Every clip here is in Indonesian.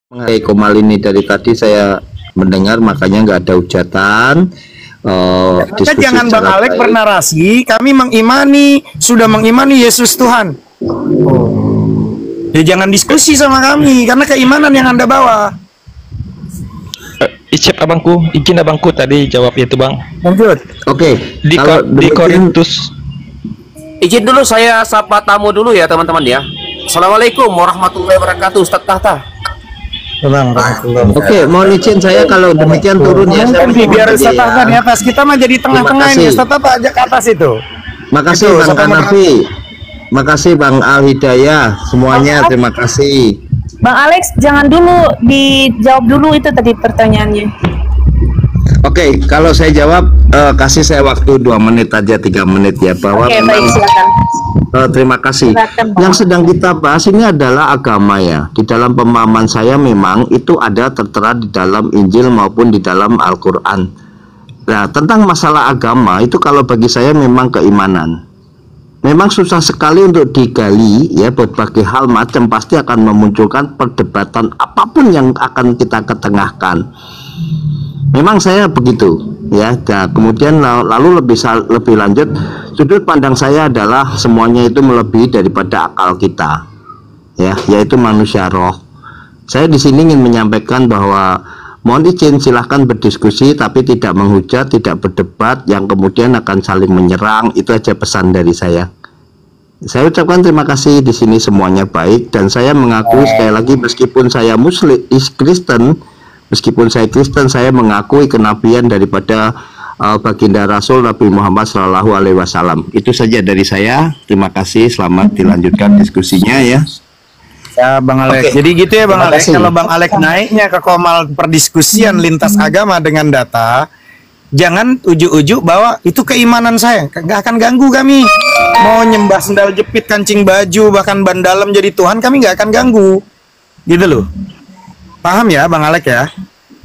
Mengenai Komal ini dari tadi saya mendengar, makanya nggak ada hujatan. Maka jangan Bang Alek bernarasi kami sudah mengimani Yesus Tuhan. Ya jangan diskusi sama kami karena keimanan yang Anda bawa. Izin abangku tadi jawab itu Bang. Lanjut. Oke. Di Korintus. Izin dulu saya sapa tamu dulu ya teman-teman ya. Assalamualaikum warahmatullahi wabarakatuh, Ustaz Tahta. Oke, mohon izin saya kalau demikian turun ya. Biar Ustaz Tahta di atas, kita mah jadi tengah-tengah ini. Ustaz Tahta ajak ke atas itu. Makasih Bang Hanafi. Makasih Bang Al Hidayah. Semuanya terima kasih. Bang Alex, jangan dulu dijawab dulu itu tadi pertanyaannya. Oke, kalau saya jawab, kasih saya waktu 2 menit aja, 3 menit ya, bahwa Oke, baik, silakan. Terima kasih. Silakan, yang sedang kita bahas ini adalah agama ya. Di dalam pemahaman saya memang itu ada tertera di dalam Injil maupun di dalam Al-Quran. Nah, tentang masalah agama itu kalau bagi saya memang keimanan. Memang susah sekali untuk digali ya, berbagai hal macam pasti akan memunculkan perdebatan apapun yang akan kita ketengahkan. Memang saya begitu ya. Nah, kemudian lalu lebih lanjut, sudut pandang saya adalah semuanya itu melebihi daripada akal kita ya, yaitu manusia roh. Saya di sini ingin menyampaikan bahwa mohon izin silahkan berdiskusi tapi tidak menghujat, tidak berdebat yang kemudian akan saling menyerang. Itu aja pesan dari saya. Saya ucapkan terima kasih, di sini semuanya baik dan saya mengakui sekali lagi meskipun saya Kristen, saya mengakui kenabian daripada baginda Rasul Nabi Muhammad SAW. Itu saja dari saya. Terima kasih. Selamat dilanjutkan diskusinya ya. Ya Bang Alek. Jadi gitu ya Bang Alek. Kalau Bang Alek naiknya ke komal perdiskusian lintas agama dengan data, jangan ujuk-ujuk bahwa itu keimanan saya. Nggak akan ganggu kami. Mau nyembah sendal jepit, kancing baju, bahkan ban dalam jadi Tuhan, kami nggak akan ganggu. Gitu loh. Paham ya Bang Alek ya?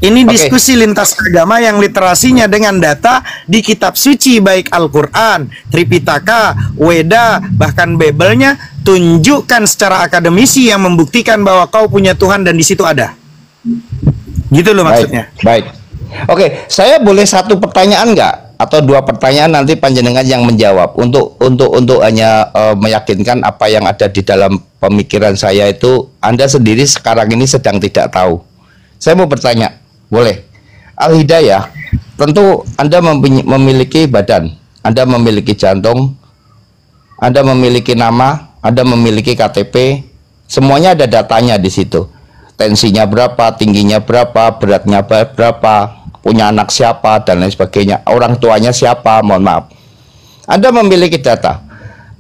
Ini diskusi lintas agama yang literasinya dengan data di kitab suci baik Al-Quran, Tripitaka, Weda, bahkan Bible-nya tunjukkan secara akademisi yang membuktikan bahwa kau punya Tuhan dan di situ ada. Gitu loh maksudnya. Baik. Oke, saya boleh satu pertanyaan nggak? Atau 2 pertanyaan nanti panjenengan yang menjawab untuk hanya meyakinkan apa yang ada di dalam pemikiran saya itu. Anda sendiri sekarang ini sedang tidak tahu. Saya mau bertanya, boleh? Al Hidayah, tentu Anda memiliki badan, Anda memiliki jantung, Anda memiliki nama, Anda memiliki KTP, semuanya ada datanya di situ. Tensinya berapa, tingginya berapa, beratnya berapa, punya anak siapa dan lain sebagainya, orang tuanya siapa, mohon maaf. Anda memiliki data.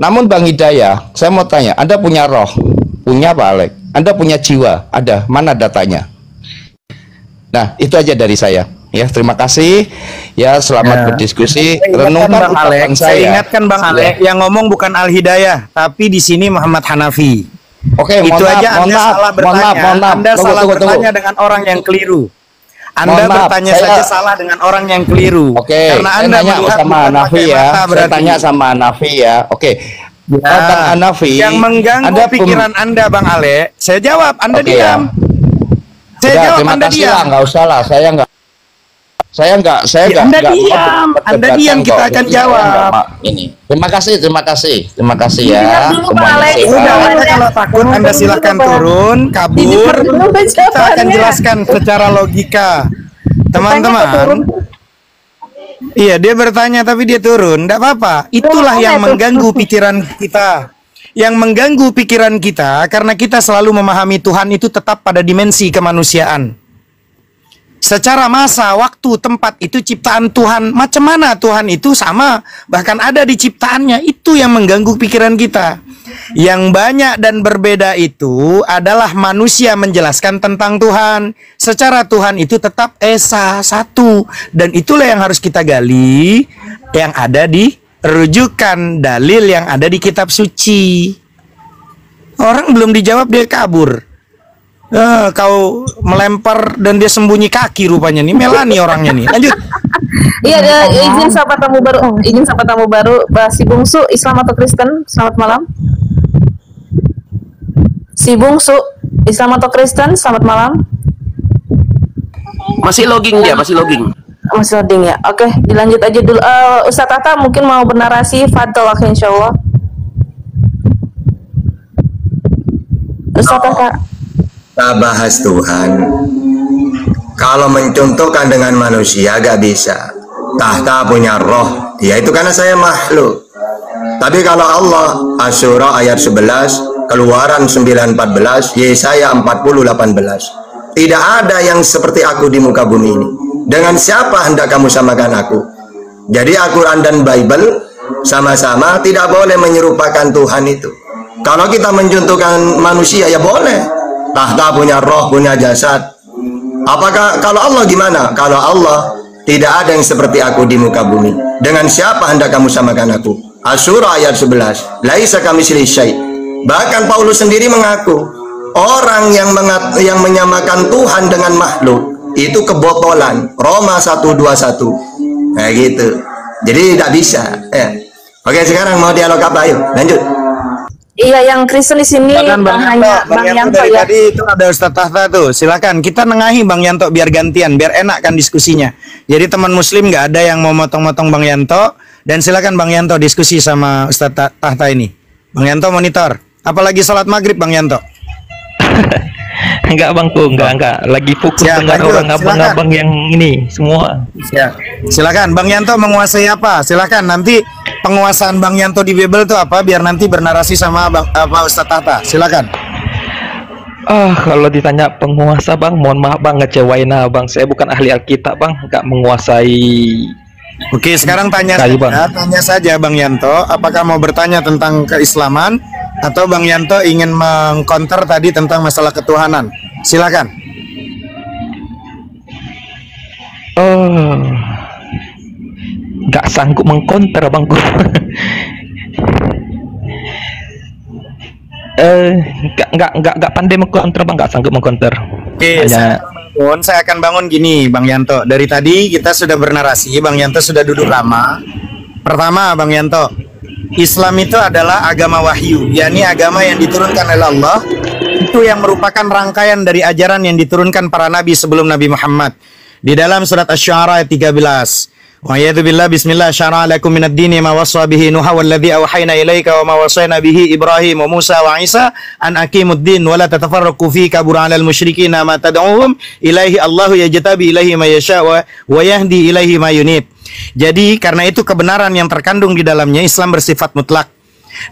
Namun Bang Hidayah, saya mau tanya, Anda punya roh? Punya Pak Alek? Anda punya jiwa? Ada, mana datanya? Nah, itu aja dari saya. Ya, terima kasih. Ya, selamat berdiskusi. Renungkan Bang Alek. Saya ingatkan Bang Alek, yang ngomong bukan Al Hidayah, tapi di sini Muhammad Hanafi. Oke, itu aja Anda salah bertanya. Anda salah bertanya dengan orang yang keliru. Anda bertanya saja salah dengan orang yang keliru. Oke, karena Anda nanya sama Hanafi ya. Saya tanya sama Hanafi ya. Oke. Bang Hanafi, yang mengganggu pikiran Anda Bang Ale, saya jawab, Anda diam. Saya jawab, Anda diam. Enggak usah lah, saya enggak. Anda diam. Anda diam, kita akan jawab. Ini. Terima kasih ya. Semuanya. Udah, kalau takut Anda silahkan turun, kabur. Kita akan jelaskan secara logika. Teman-teman. Iya, dia bertanya tapi dia turun. Tidak apa-apa. Itulah yang mengganggu pikiran kita. Yang mengganggu pikiran kita karena kita selalu memahami Tuhan itu tetap pada dimensi kemanusiaan. Secara masa, waktu, tempat itu ciptaan Tuhan. Macam mana Tuhan itu sama, bahkan ada di ciptaannya. Itu yang mengganggu pikiran kita. Yang banyak dan berbeda itu adalah manusia menjelaskan tentang Tuhan. Secara Tuhan itu tetap Esa satu. Dan itulah yang harus kita gali, yang ada di rujukan dalil yang ada di kitab suci. Orang belum dijawab dia kabur. Kau melempar dan dia sembunyi kaki rupanya nih. Melani orangnya nih. Lanjut. Iya, izin sahabat tamu baru, Si Bungsu, Islam atau Kristen? Selamat malam. Si Bungsu. Islam atau Kristen? Selamat malam. Masih logging dia, masih logging. Masih loading ya. Oke, dilanjut aja dulu. Ustadz Tata mungkin mau bernarasi. Fadol, insya Allah. Ustadz Tata. Kita bahas Tuhan. Kalau mencontohkan dengan manusia gak bisa. Tahta punya roh, ya itu karena saya makhluk. Tapi kalau Allah, Asyura ayat 11, Keluaran 9:14, Yesaya 40:18. Tidak ada yang seperti aku di muka bumi ini. Dengan siapa hendak kamu samakan aku? Jadi Al-Quran dan Bible sama-sama tidak boleh menyerupakan Tuhan itu. Kalau kita mencontohkan manusia ya boleh. Tahta punya roh, punya jasad. Apakah kalau Allah gimana? Kalau Allah tidak ada yang seperti aku di muka bumi. Dengan siapa hendak kamu samakan aku? Asyura ayat 11. Laisa kamitslihi syai'. Bahkan Paulus sendiri mengaku orang yang menyamakan Tuhan dengan makhluk itu kebotolan. Roma 1:21. Nah gitu. Jadi tidak bisa. Oke, sekarang mau dialog apa? Ayo, lanjut. Iya, yang Kristen di sini Bang Yanto dari ya. tadi itu ada Ustadz Tahta tuh. Silakan kita nengahi Bang Yanto biar gantian, biar enak kan diskusinya. Jadi teman muslim nggak ada yang mau motong-motong Bang Yanto, dan silakan Bang Yanto diskusi sama Ustadz Tahta ini. Bang Yanto monitor. Apalagi sholat maghrib Bang Yanto. Enggak bangku, enggak. Lagi fokus Ya, dengan lanjut, orang abang-abang yang ini semua. Ya. Silakan Bang Yanto menguasai apa? Silakan nanti penguasaan Bang Yanto di Bible itu apa? Biar nanti bernarasi sama Ustadz Tahta. Silakan. Kalau ditanya penguasa bang, mohon maaf bang, ngecewain abang. Saya bukan ahli Alkitab bang, enggak menguasai. Oke, sekarang tanya saja Bang Yanto, apakah mau bertanya tentang keislaman atau Bang Yanto ingin mengkonter tadi tentang masalah ketuhanan? Silakan. Nggak sanggup mengkonter abangku. Nggak pandai mengkonter bang, nggak sanggup mengkonter. Oke, saya akan bangun gini Bang Yanto. Dari tadi kita sudah bernarasi, Bang Yanto sudah duduk lama. Pertama Bang Yanto, Islam itu adalah agama wahyu, yakni agama yang diturunkan oleh Allah. Itu yang merupakan rangkaian dari ajaran yang diturunkan para nabi sebelum Nabi Muhammad. Di dalam surat Asy-Syu'ara ayat 13. Wa yadu billah bismillah syara'a lakum minad dini ma wassa bihi Nuha walladzi awhayna ilaika wa ma wassayna bihi Ibrahim wa Musa wa Isa an aqimud din wa la tatafarraqu fi kabura 'alal musyrikeena ma tad'uhum ilaihi Allahu yajtabi ilaihi ma yasha wa yahdi ilaihi ma yunib. Jadi karena itu kebenaran yang terkandung di dalamnya Islam bersifat mutlak.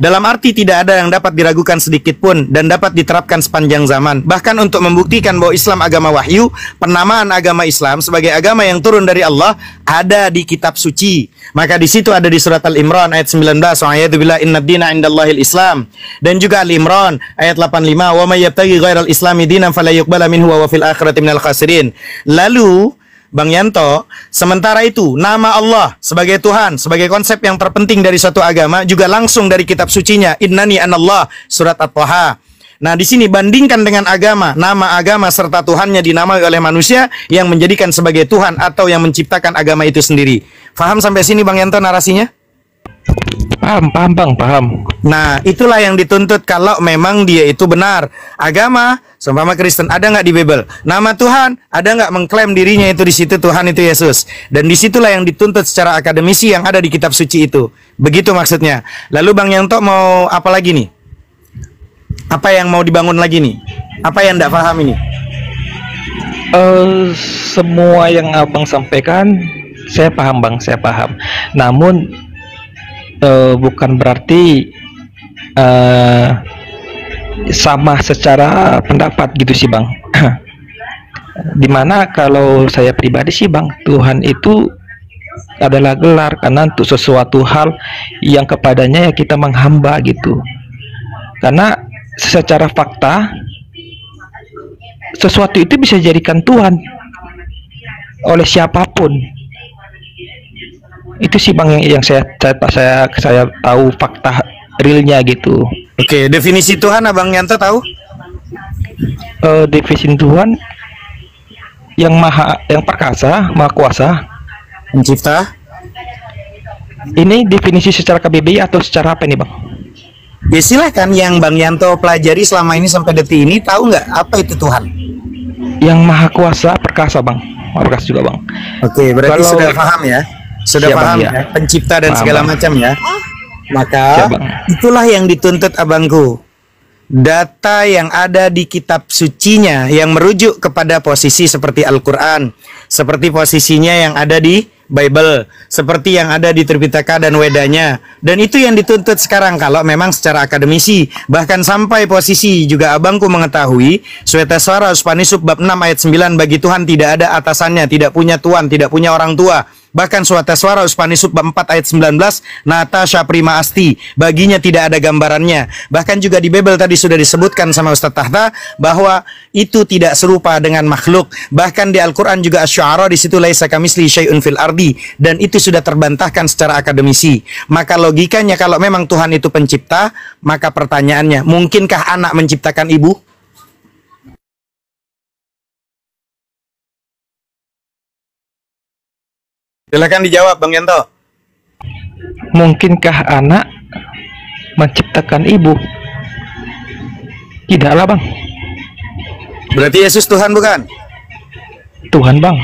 Dalam arti tidak ada yang dapat diragukan sedikit pun dan dapat diterapkan sepanjang zaman. Bahkan untuk membuktikan bahwa Islam agama wahyu, penamaan agama Islam sebagai agama yang turun dari Allah ada di kitab suci. Maka di situ ada di surat Al-Imran ayat 19, wa ayatu billah innad dina indallahil Islam. Dan juga Al-Imran ayat 85, wa may yabtaghi ghairal islami dinan fala yuqbala minhu wa fil akhirati minal khasirin. Lalu Bang Yanto, sementara itu nama Allah sebagai Tuhan, sebagai konsep yang terpenting dari suatu agama juga langsung dari kitab sucinya, Innani anallah, surat At-Thaha. Nah, di sini bandingkan dengan agama, nama agama serta Tuhannya dinamai oleh manusia yang menjadikan sebagai Tuhan atau yang menciptakan agama itu sendiri. Faham sampai sini Bang Yanto narasinya? Paham bang, paham. Nah, itulah yang dituntut kalau memang dia itu benar. Agama, seumpama Kristen, ada nggak di Bible? Nama Tuhan, ada nggak mengklaim dirinya itu di situ Tuhan itu Yesus? Dan disitulah yang dituntut secara akademisi yang ada di kitab suci itu. Begitu maksudnya. Lalu Bang Yanto mau apa lagi nih? Apa yang mau dibangun lagi nih? Apa yang nggak paham ini? Semua yang abang sampaikan, saya paham bang, saya paham. Namun bukan berarti sama secara pendapat gitu sih bang. Dimana kalau saya pribadi sih bang, Tuhan itu adalah gelar karena untuk sesuatu hal yang kepadanya ya kita menghamba gitu. Karena secara fakta sesuatu itu bisa dijadikan Tuhan oleh siapapun. Itu sih bang yang saya tahu fakta realnya gitu. Oke, definisi Tuhan Abang Yanto tahu? Definisi Tuhan yang perkasa, maha kuasa, pencipta. Ini definisi secara KBBI atau secara apa nih bang? Ya silahkan, yang Bang Yanto pelajari selama ini sampai detik ini, tahu nggak apa itu Tuhan? Yang maha kuasa perkasa bang, maha perkasa juga bang. Oke, berarti Kalau- sudah paham ya, sudah Siap, Bang, paham ya. ya, pencipta dan Paham, segala Bang. macam ya. Maka Siap, Bang. itulah yang dituntut abangku. Data yang ada di kitab sucinya yang merujuk kepada posisi seperti Al-Quran, seperti posisinya yang ada di Bible, seperti yang ada di Tripitaka dan Wedanya. Dan itu yang dituntut sekarang kalau memang secara akademisi. Bahkan sampai posisi juga abangku mengetahui Swetaswara Upanishad bab 6 ayat 9, bagi Tuhan tidak ada atasannya, tidak punya tuan, tidak punya orang tua. Bahkan Swetaswara Upanishad bab 4 ayat 19, Natasha Prima Asti, baginya tidak ada gambarannya. Bahkan juga di Bible tadi sudah disebutkan sama Ustaz Tahta bahwa itu tidak serupa dengan makhluk. Bahkan di Al-Quran juga Asy-Syu'ara di situ laisa kamisli syai'un fil ardi, dan itu sudah terbantahkan secara akademisi. Maka logikanya kalau memang Tuhan itu pencipta, maka pertanyaannya, mungkinkah anak menciptakan ibu? Silakan dijawab Bang Yanto. Mungkinkah anak menciptakan ibu? Tidaklah bang. Berarti Yesus Tuhan bukan? Tuhan bang.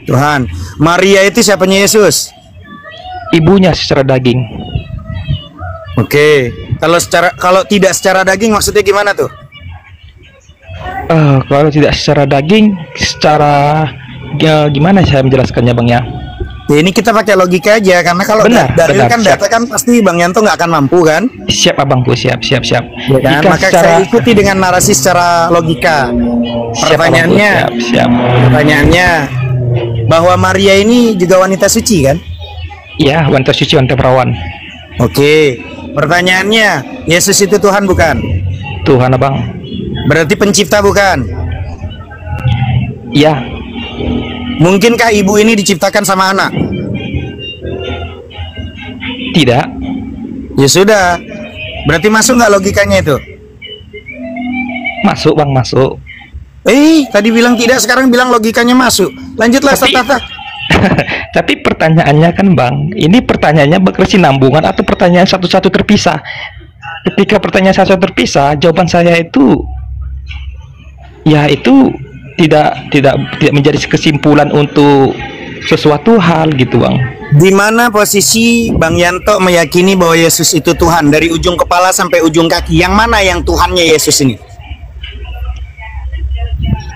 Tuhan. Maria itu siapanya Yesus? Ibunya secara daging. Oke. Kalau tidak secara daging maksudnya gimana tuh? Kalau tidak secara daging, secara gimana saya menjelaskannya bang ya? Ya ini kita pakai logika aja, karena kalau Benar, dalil benar, kan siap. data kan pasti Bang Yanto nggak akan mampu kan? Siap abangku, siap. Ya kan? Jika Maka secara saya ikuti dengan narasi secara logika. siap, Pertanyaannya, abangku, siap. pertanyaannya bahwa Maria ini juga wanita suci kan? Iya, wanita suci, wanita perawan. Oke. Pertanyaannya, Yesus itu Tuhan bukan? Tuhan abang. Berarti pencipta bukan? Iya, Mungkinkah ibu ini diciptakan sama anak? tidak. Ya sudah. Berarti masuk nggak logikanya itu? Masuk bang, masuk. Tadi bilang tidak, sekarang bilang logikanya masuk. Lanjutlah, Ustaz Tapi- Tahta. Tapi pertanyaannya kan bang, ini pertanyaannya berkesinambungan atau pertanyaan satu-satu terpisah? Ketika pertanyaan satu terpisah, jawaban saya itu, ya itu tidak menjadi kesimpulan untuk sesuatu hal gitu bang. Di mana posisi Bang Yanto meyakini bahwa Yesus itu Tuhan dari ujung kepala sampai ujung kaki? Yang mana yang Tuhannya Yesus ini?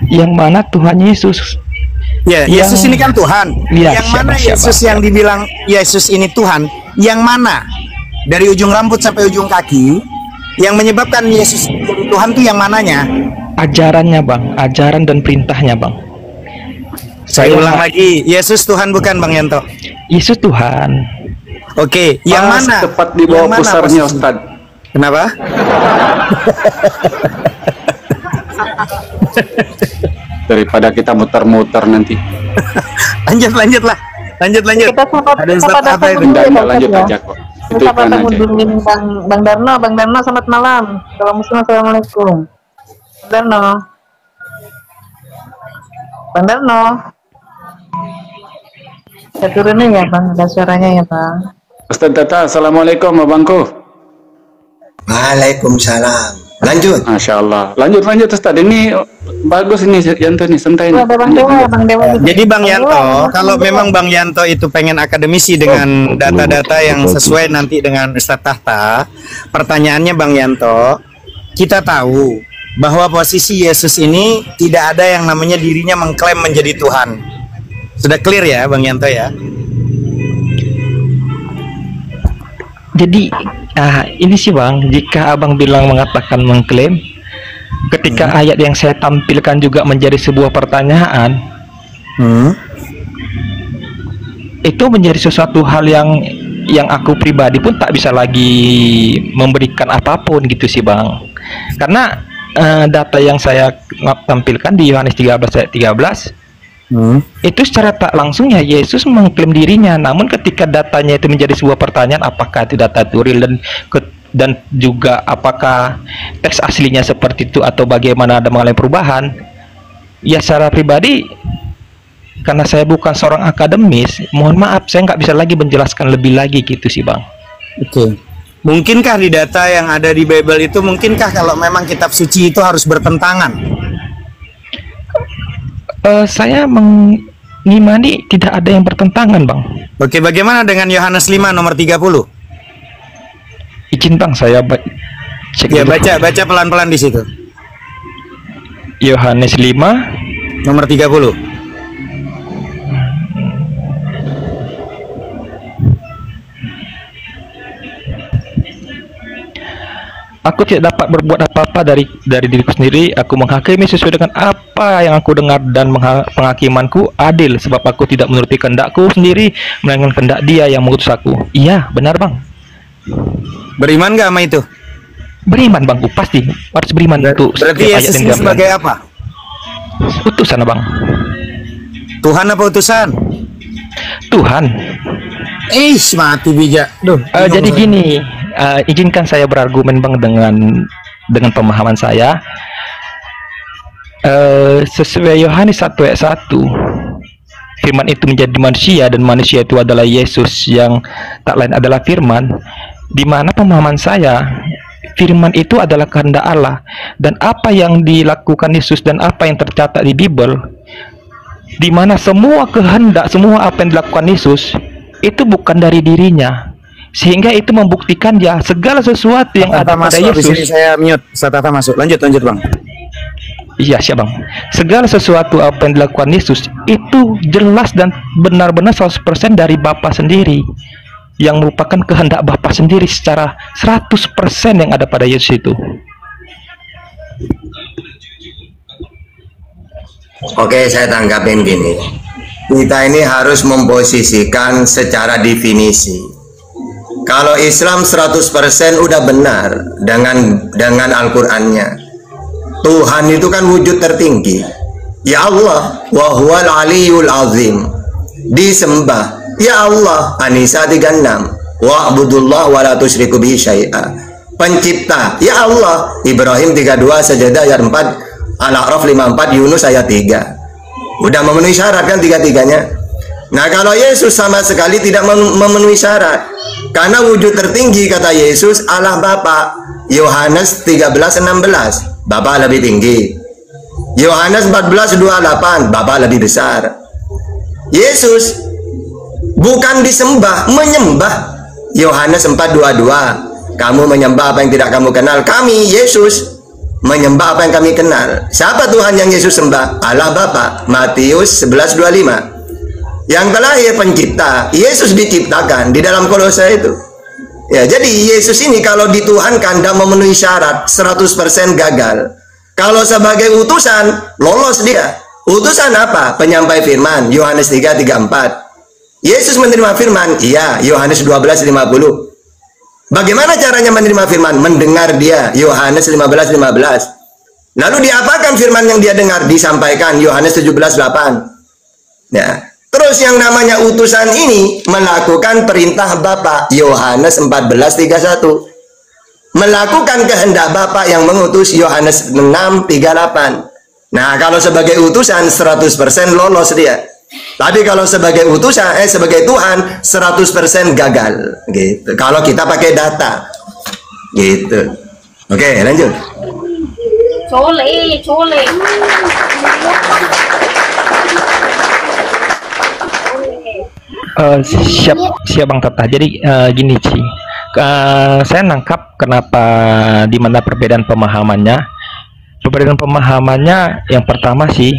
Yang mana Tuhan Yesus? Ya, Yesus ini kan Tuhan. Iya, Yang siapa, mana siapa, Yesus yang dibilang Yesus ini Tuhan? Yang mana? Dari ujung rambut sampai ujung kaki, yang menyebabkan Yesus jadi Tuhan tuh yang mananya? Ajarannya bang, ajaran dan perintahnya bang. Saya ulang lagi, Yesus Tuhan bukan Bang Yanto? Yesus Tuhan. Oke, yang Pas mana? tepat di bawah Yang mana pusarnya posisi? Ustad. Kenapa? Daripada kita muter-muter nanti. Lanjutlah. Lanjut. Kita sapa Ada Ustaz sapa apa itu? dulu ya, Enggak Bang lanjut Ustaz, aja ya. kok. Itu Kita iklan ketemu aja. dulu ini Bang Darno. Bang Darno, selamat malam. Assalamualaikum. Assalamualaikum. Bang Darno. Bang Darno. Saya turunin ya Bang, ada suaranya ya Bang. Ustaz Tata, assalamualaikum abangku. Waalaikumsalam. Lanjut. Masya Allah. Lanjut Ustaz. Ini bagus ini Yanto nih, santai nih. Ada Bang Dewa ya Bang Dewa. Jadi Bang Yanto, Dewa, kalau Bang Dewa. memang Bang Yanto itu pengen akademisi dengan data-data yang sesuai nanti dengan Ustaz Tahta, pertanyaannya Bang Yanto, kita tahu bahwa posisi Yesus ini tidak ada yang namanya dirinya mengklaim menjadi Tuhan. Sudah clear ya Bang Yanto ya? Jadi ini sih bang, jika abang bilang mengatakan mengklaim, ketika ayat yang saya tampilkan juga menjadi sebuah pertanyaan, itu menjadi sesuatu hal yang aku pribadi pun tak bisa lagi memberikan apapun gitu sih bang. Karena data yang saya tampilkan di Yohanes 13 ayat 13 itu secara tak langsung ya Yesus mengklaim dirinya. Namun ketika datanya itu menjadi sebuah pertanyaan, apakah itu data itu real dan juga apakah teks aslinya seperti itu atau bagaimana ada mengalami perubahan, ya secara pribadi karena saya bukan seorang akademis, mohon maaf saya nggak bisa lagi menjelaskan lebih lagi gitu sih bang. Oke. Mungkinkah di data yang ada di Bible itu, mungkinkah kalau memang kitab suci itu harus bertentangan? Saya mengimani tidak ada yang bertentangan, Bang. Oke, bagaimana dengan Yohanes 5 nomor 30? Izin, Bang, saya cek Ya, dulu. baca pelan-pelan di situ. Yohanes 5 Nomor 30. Aku tidak dapat berbuat apa-apa dari diriku sendiri. Aku menghakimi sesuai dengan apa yang aku dengar, dan penghakimanku adil, sebab aku tidak menuruti kehendakku sendiri, melainkan kehendak Dia yang mengutus aku. Iya, benar, Bang. Beriman gak sama itu? Beriman, Bang. Pasti harus beriman. Itu Berarti setiap ayat Yesus yang ini diambil. sebagai apa? Utusan, Bang. Tuhan apa utusan? Tuhan. Mati bijak. Duh. Jadi gini, izinkan saya berargumen, Bang, dengan pemahaman saya. Sesuai Yohanes 1 ayat 1, firman itu menjadi manusia, dan manusia itu adalah Yesus, yang tak lain adalah firman. Di mana pemahaman saya, firman itu adalah kehendak Allah, dan apa yang dilakukan Yesus dan apa yang tercatat di Bible, di mana semua kehendak, semua apa yang dilakukan Yesus itu bukan dari dirinya, sehingga itu membuktikan ya segala sesuatu yang ada pada Di sini Yesus. saya mute. Tata masuk. Lanjut Bang. Iya, siap, Bang. Segala sesuatu apa yang dilakukan Yesus itu jelas dan benar-benar 100% dari Bapa sendiri, yang merupakan kehendak Bapa sendiri secara 100% yang ada pada Yesus itu. Oke, saya tanggapin gini. Kita ini harus memposisikan secara definisi. Kalau Islam 100% udah benar dengan Al-Qur'annya. Tuhan itu kan wujud tertinggi. Ya Allah, wa huwal aliyul azim. Disembah. Ya Allah, An-Nisa 36. Wa'budullah wa la tusyriku bihi syai'a. Pencipta. Ya Allah, Ibrahim 32, Sajadah ayat 4. Al-A'raf 54, Yunus ayat 3. Udah memenuhi syarat kan tiga-tiganya. Nah, kalau Yesus sama sekali tidak memenuhi syarat. Karena wujud tertinggi kata Yesus Allah Bapa. Yohanes 13:16, Bapa lebih tinggi. Yohanes 14:28, Bapa lebih besar. Yesus bukan disembah, menyembah. Yohanes 4:22, kamu menyembah apa yang tidak kamu kenal. Kami, Yesus, menyembah apa yang kami kenal. Siapa Tuhan yang Yesus sembah? Allah Bapa. Matius 11:25. Yang terakhir pencipta. Yesus diciptakan di dalam Kolose itu. Ya, jadi Yesus ini kalau dituhankan dan memenuhi syarat 100% gagal. Kalau sebagai utusan lolos dia. Utusan apa? Penyampai firman. Yohanes 3:34. Yesus menerima firman. Iya, Yohanes 12:50. Bagaimana caranya menerima firman? Mendengar dia, Yohanes 15:15. Lalu diapakan firman yang dia dengar? Disampaikan, Yohanes 17:8. Ya. Terus yang namanya utusan ini melakukan perintah Bapa, Yohanes 14:31. Melakukan kehendak Bapa yang mengutus, Yohanes 6:38. Nah, kalau sebagai utusan 100% lolos dia. Tapi kalau sebagai utusan, sebagai Tuhan 100% gagal, gitu. Kalau kita pakai data, gitu. Oke, lanjut. Cole. Siap Bang Tata. Jadi gini sih, saya nangkap kenapa di mana perbedaan pemahamannya. Perbedaan pemahamannya yang pertama sih,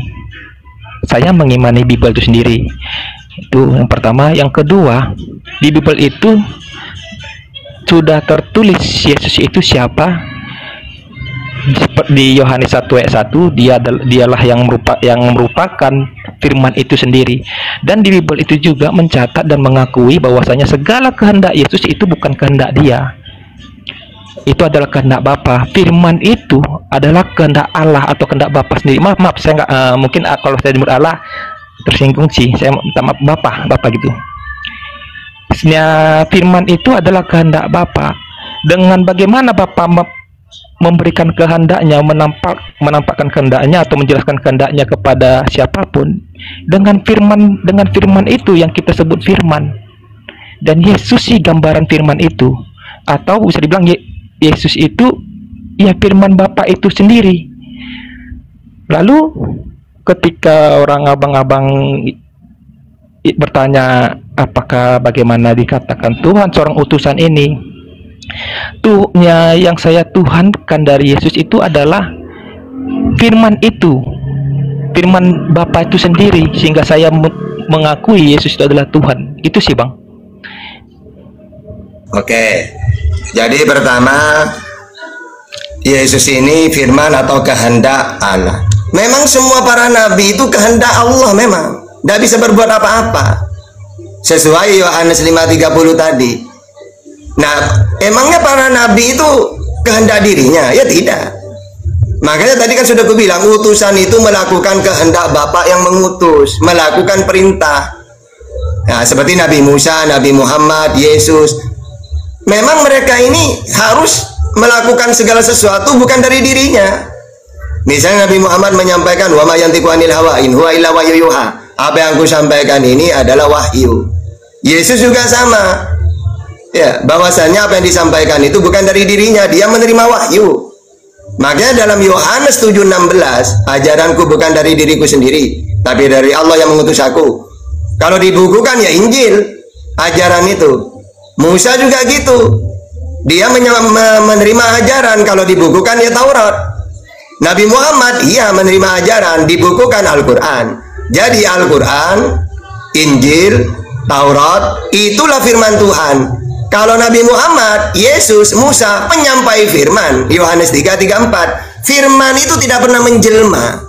saya mengimani Bible itu sendiri. Itu yang pertama. Yang kedua, di Bible itu sudah tertulis Yesus itu siapa. Di Yohanes 1 ayat 1, dialah yang merupakan firman itu sendiri. Dan di Bible itu juga mencatat dan mengakui bahwasanya segala kehendak Yesus itu bukan kehendak dia. Itu adalah kehendak Bapa. Firman itu adalah kehendak Allah atau kehendak Bapa sendiri. Maaf, saya nggak mungkin kalau saya nyebut Allah tersinggung sih. Saya minta maaf, Bapa gitu. Firman itu adalah kehendak Bapa. Dengan bagaimana Bapa memberikan kehendaknya, menampakkan kehendaknya atau menjelaskan kehendaknya kepada siapapun dengan firman itu yang kita sebut firman. Dan Yesus sih gambaran firman itu. atau bisa dibilang Yesus itu ya firman Bapa itu sendiri. Lalu ketika orang abang-abang bertanya apakah bagaimana dikatakan Tuhan seorang utusan ini, yang saya Tuhankan dari Yesus itu adalah firman itu, firman Bapa itu sendiri, sehingga saya mengakui Yesus itu adalah Tuhan. Itu sih Bang. Oke, jadi pertama, Yesus ini firman atau kehendak Allah. Memang semua para nabi itu kehendak Allah, memang tidak bisa berbuat apa-apa sesuai Yohanes 5:30 tadi. Nah, emangnya para nabi itu kehendak dirinya? Ya tidak. Makanya tadi kan sudah kubilang, utusan itu melakukan kehendak Bapa yang mengutus, melakukan perintah. Nah, seperti Nabi Musa, Nabi Muhammad, Yesus. Memang mereka ini harus melakukan segala sesuatu bukan dari dirinya. Misalnya Nabi Muhammad menyampaikan, wa ma yantiqu anil hawa in huwa illa wahyu yuha. Apa yang aku sampaikan ini adalah wahyu. Yesus juga sama. Ya, bahwasanya apa yang disampaikan itu bukan dari dirinya, dia menerima wahyu. Makanya dalam Yohanes 7:16, ajaranku bukan dari diriku sendiri, tapi dari Allah yang mengutus aku. Kalau dibukukan ya Injil, ajaran itu. Musa juga gitu. Dia menerima ajaran, kalau dibukukan ya Taurat. Nabi Muhammad iya menerima ajaran, dibukukan Al-Quran. Jadi Al-Quran, Injil, Taurat, itulah firman Tuhan. Kalau Nabi Muhammad, Yesus, Musa, penyampai firman. Yohanes 3:34. Firman itu tidak pernah menjelma.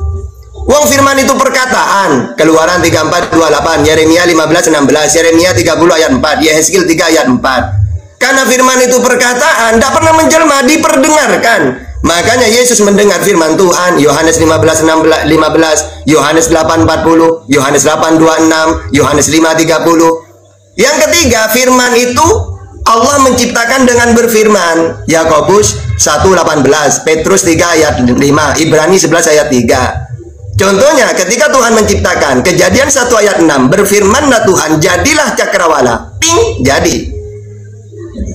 Wong firman itu perkataan. Keluaran 34:28, Yeremia 15:16, Yeremia 30 ayat 4, Yehezkiel 3 ayat 4. Karena firman itu perkataan, tidak pernah menjelma, diperdengarkan. Makanya Yesus mendengar firman Tuhan. Yohanes 15:15, Yohanes 8:40, Yohanes 8:26, Yohanes 5:30. Yang ketiga, firman itu Allah menciptakan dengan berfirman. Yakobus 1:18, Petrus 3 ayat 5, Ibrani 11 ayat 3. Contohnya ketika Tuhan menciptakan, Kejadian 1 ayat 6, berfirmanlah Tuhan, jadilah cakrawala. Ping, jadi.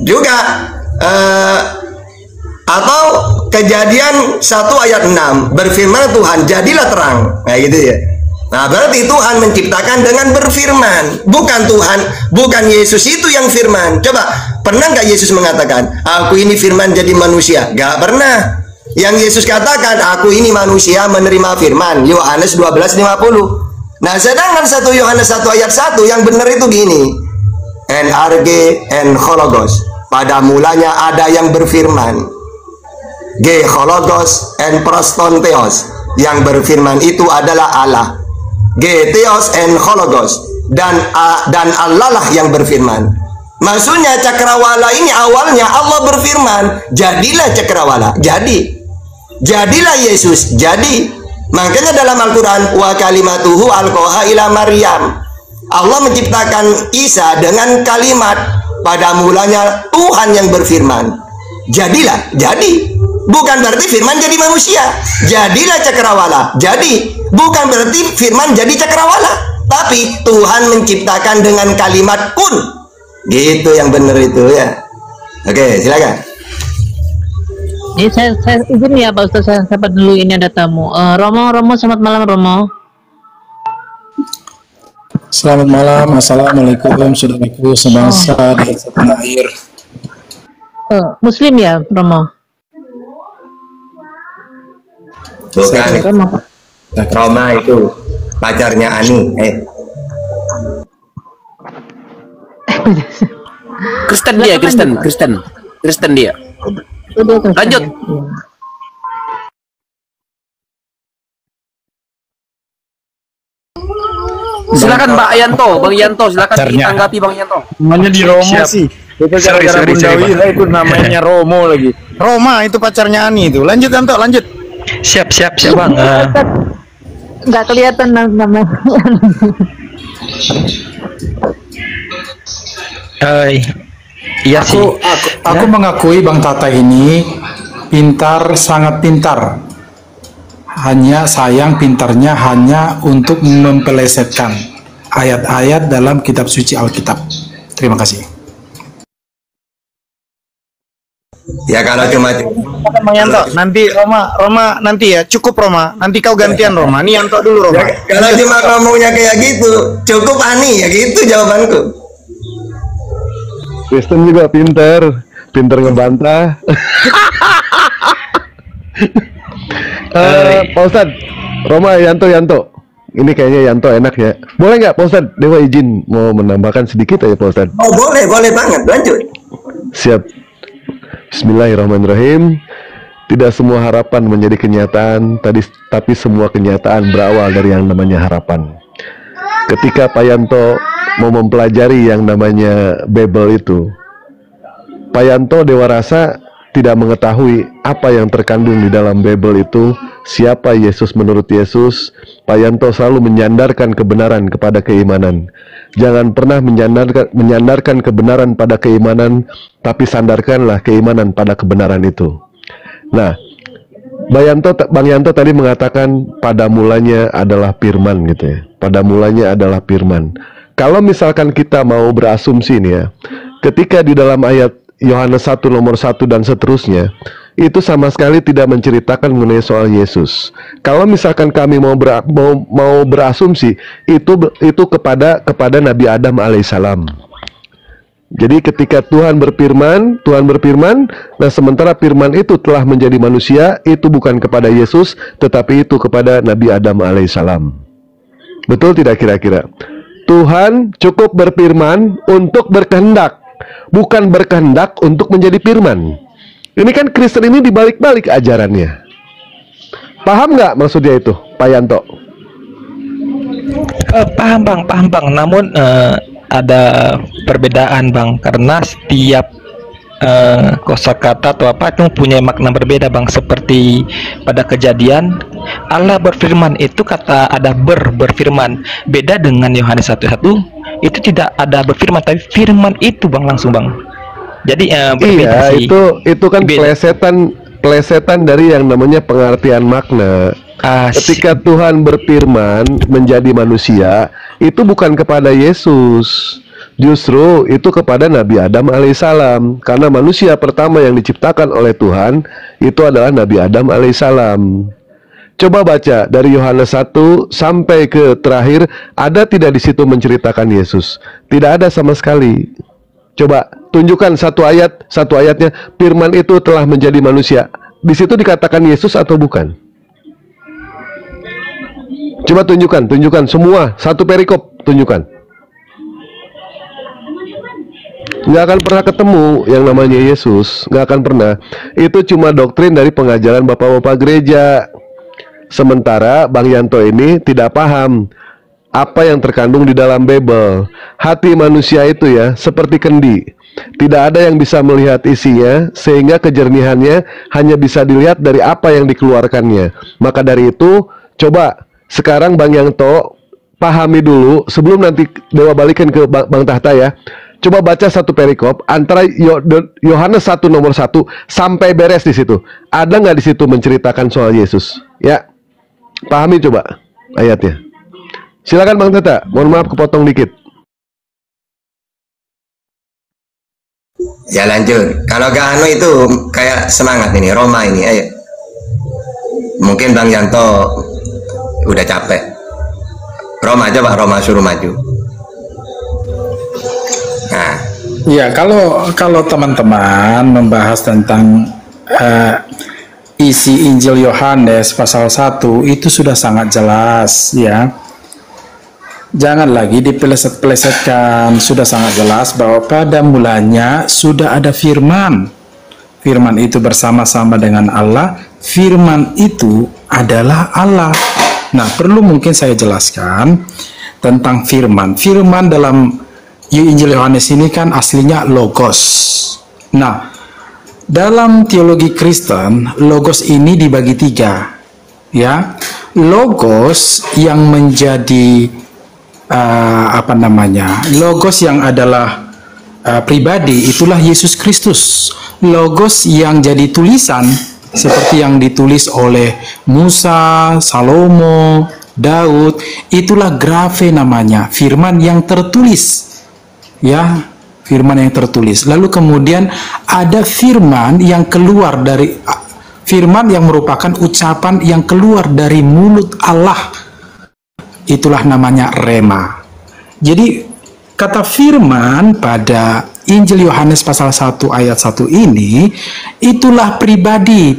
Juga atau Kejadian 1 ayat 6, berfirman Tuhan, jadilah terang. Nah gitu ya. Nah berarti Tuhan menciptakan dengan berfirman. Bukan Tuhan, bukan Yesus itu yang firman. Coba, pernah nggak Yesus mengatakan, aku ini firman jadi manusia? Nggak pernah. Yang Yesus katakan, aku ini manusia menerima firman. Yohanes 12:50. Nah sedangkan 1 Yohanes 1 ayat 1 yang benar itu gini, NRG and Hologos, pada mulanya ada yang berfirman. G Hologos and Proston Theos, yang berfirman itu adalah Allah. G Theos and Hologos, dan Allah lah yang berfirman. Maksudnya cakrawala ini awalnya Allah berfirman, jadilah cakrawala, jadilah Yesus, jadi. Makanya dalam Al-Quran, wa kalimatuhu alqaha ila Maryam, Allah menciptakan Isa dengan kalimat. Pada mulanya Tuhan yang berfirman, jadilah, jadi. Bukan berarti firman jadi manusia. Jadilah cakrawala, jadi. Bukan berarti firman jadi cakrawala, tapi Tuhan menciptakan dengan kalimat kun. Gitu yang benar itu ya. Oke, silakan. Ini saya izin ya Pak Ustaz, saya sapa dulu, ini ada tamu. Romo, selamat malam Romo. Selamat malam, assalamualaikum saudaraku sebangsa dan setanah air. Muslim ya Romo? Bukan. Roma itu pacarnya Ani. Kristen dia, Kristen dia. Lanjut. Silakan Mbak Yanto, Bang Yanto, silakan ditanggapi Bang Yanto. Namanya di Romo sih. Itu gara-gara Bunda Wira itu namanya Romo lagi. Roma itu pacarnya Ani itu. Lanjut Yanto, lanjut. Siap Bang. Nggak kelihatan namanya. Iya sih. Aku mengakui Bang Tata ini pintar, sangat pintar. Hanya sayang pintarnya hanya untuk mempelesetkan ayat-ayat dalam kitab suci Alkitab. Terima kasih. Ya kalau cuma Bang Yanto, nanti Roma nanti ya, cukup Roma. Nanti kau gantian Roma. Nih Yanto dulu Roma. ya, kalau cuma ngomongnya kayak gitu, cukup Ani ya gitu jawabanku. Kristen juga pinter ngebantah. Pak Ustadz, Roma, Yanto. Ini kayaknya Yanto enak ya. Boleh nggak Pak Ustadz? Dewa izin mau menambahkan sedikit aja Pak Ustadz. Oh boleh banget, lanjut. Siap. Bismillahirrahmanirrahim. Tidak semua harapan menjadi kenyataan, tapi semua kenyataan berawal dari yang namanya harapan. Ketika Pak Yanto mau mempelajari yang namanya Bible itu, Pak Yanto Dewa rasa tidak mengetahui apa yang terkandung di dalam Bible itu, siapa Yesus menurut Yesus. Pak Yanto selalu menyandarkan kebenaran kepada keimanan. Jangan pernah menyandarkan kebenaran pada keimanan, tapi sandarkanlah keimanan pada kebenaran itu. Nah, Bang Yanto tadi mengatakan pada mulanya adalah firman gitu ya. Pada mulanya adalah firman. Kalau misalkan kita mau berasumsi nih ya, ketika di dalam ayat Yohanes 1 nomor 1 dan seterusnya, itu sama sekali tidak menceritakan mengenai soal Yesus. Kalau misalkan kami mau berasumsi, itu kepada Nabi Adam alaihissalam. Jadi ketika Tuhan berfirman, nah sementara firman itu telah menjadi manusia, itu bukan kepada Yesus, tetapi itu kepada Nabi Adam alaihissalam. Betul tidak kira-kira? Tuhan cukup berfirman untuk berkehendak, bukan berkehendak untuk menjadi firman. Ini kan Kristen ini dibalik-balik ajarannya. Paham nggak maksudnya itu, Pak Yanto? Paham bang. Namun ada perbedaan bang, karena setiap kosakata atau apa itu punya makna berbeda bang. Seperti pada Kejadian, Allah berfirman, itu kata ada berfirman. Beda dengan Yohanes 1:1, itu tidak ada berfirman, tapi firman itu bang langsung bang. Jadi berbeda iya, sih. itu kan pelesetan dari yang namanya pengertian makna. Ketika Tuhan berfirman menjadi manusia, itu bukan kepada Yesus, justru itu kepada Nabi Adam alaihissalam. Karena manusia pertama yang diciptakan oleh Tuhan itu adalah Nabi Adam alaihissalam. Coba baca dari Yohanes 1 sampai ke terakhir, ada tidak di situ menceritakan Yesus? Tidak ada sama sekali. Coba tunjukkan satu ayatnya, firman itu telah menjadi manusia. Di situ dikatakan Yesus atau bukan? Coba tunjukkan semua, satu perikop tunjukkan. Nggak akan pernah ketemu yang namanya Yesus, nggak akan pernah. Itu cuma doktrin dari pengajaran bapak-bapak gereja. Sementara Bang Yanto ini tidak paham apa yang terkandung di dalam Bible. Hati manusia itu ya seperti kendi, tidak ada yang bisa melihat isinya, sehingga kejernihannya hanya bisa dilihat dari apa yang dikeluarkannya. Maka dari itu, coba sekarang Bang Yanto pahami dulu sebelum nanti Dewa balikin ke Bang Tahta ya. Coba baca satu perikop antara Yohanes 1 nomor 1 sampai beres di situ. Ada nggak di situ menceritakan soal Yesus? Ya, pahami coba ayatnya. Silakan Bang Tata, mohon maaf kepotong dikit. Ya lanjut. Kalau gak anu itu kayak semangat ini, Roma ini, ayo. Mungkin Bang Yanto udah capek. Roma aja Pak, Roma suruh maju. Nah. Ya, kalau teman-teman membahas tentang isi Injil Yohanes pasal 1 itu sudah sangat jelas ya. Jangan lagi dipeleset-pelesetkan, sudah sangat jelas bahwa pada mulanya sudah ada firman. Firman itu bersama-sama dengan Allah, firman itu adalah Allah. Nah, perlu mungkin saya jelaskan tentang firman. Firman dalam Injil Yohanes ini kan aslinya logos. Nah, dalam teologi Kristen, logos ini dibagi 3. Ya, logos yang menjadi logos yang adalah pribadi, itulah Yesus Kristus. Logos yang jadi tulisan seperti yang ditulis oleh Musa, Salomo, Daud, itulah grafe namanya, firman yang tertulis. Ya, firman yang tertulis. Lalu kemudian ada firman yang keluar dari firman yang merupakan ucapan yang keluar dari mulut Allah. Itulah namanya rema. Jadi kata firman pada Injil Yohanes pasal 1 ayat 1 ini itulah pribadi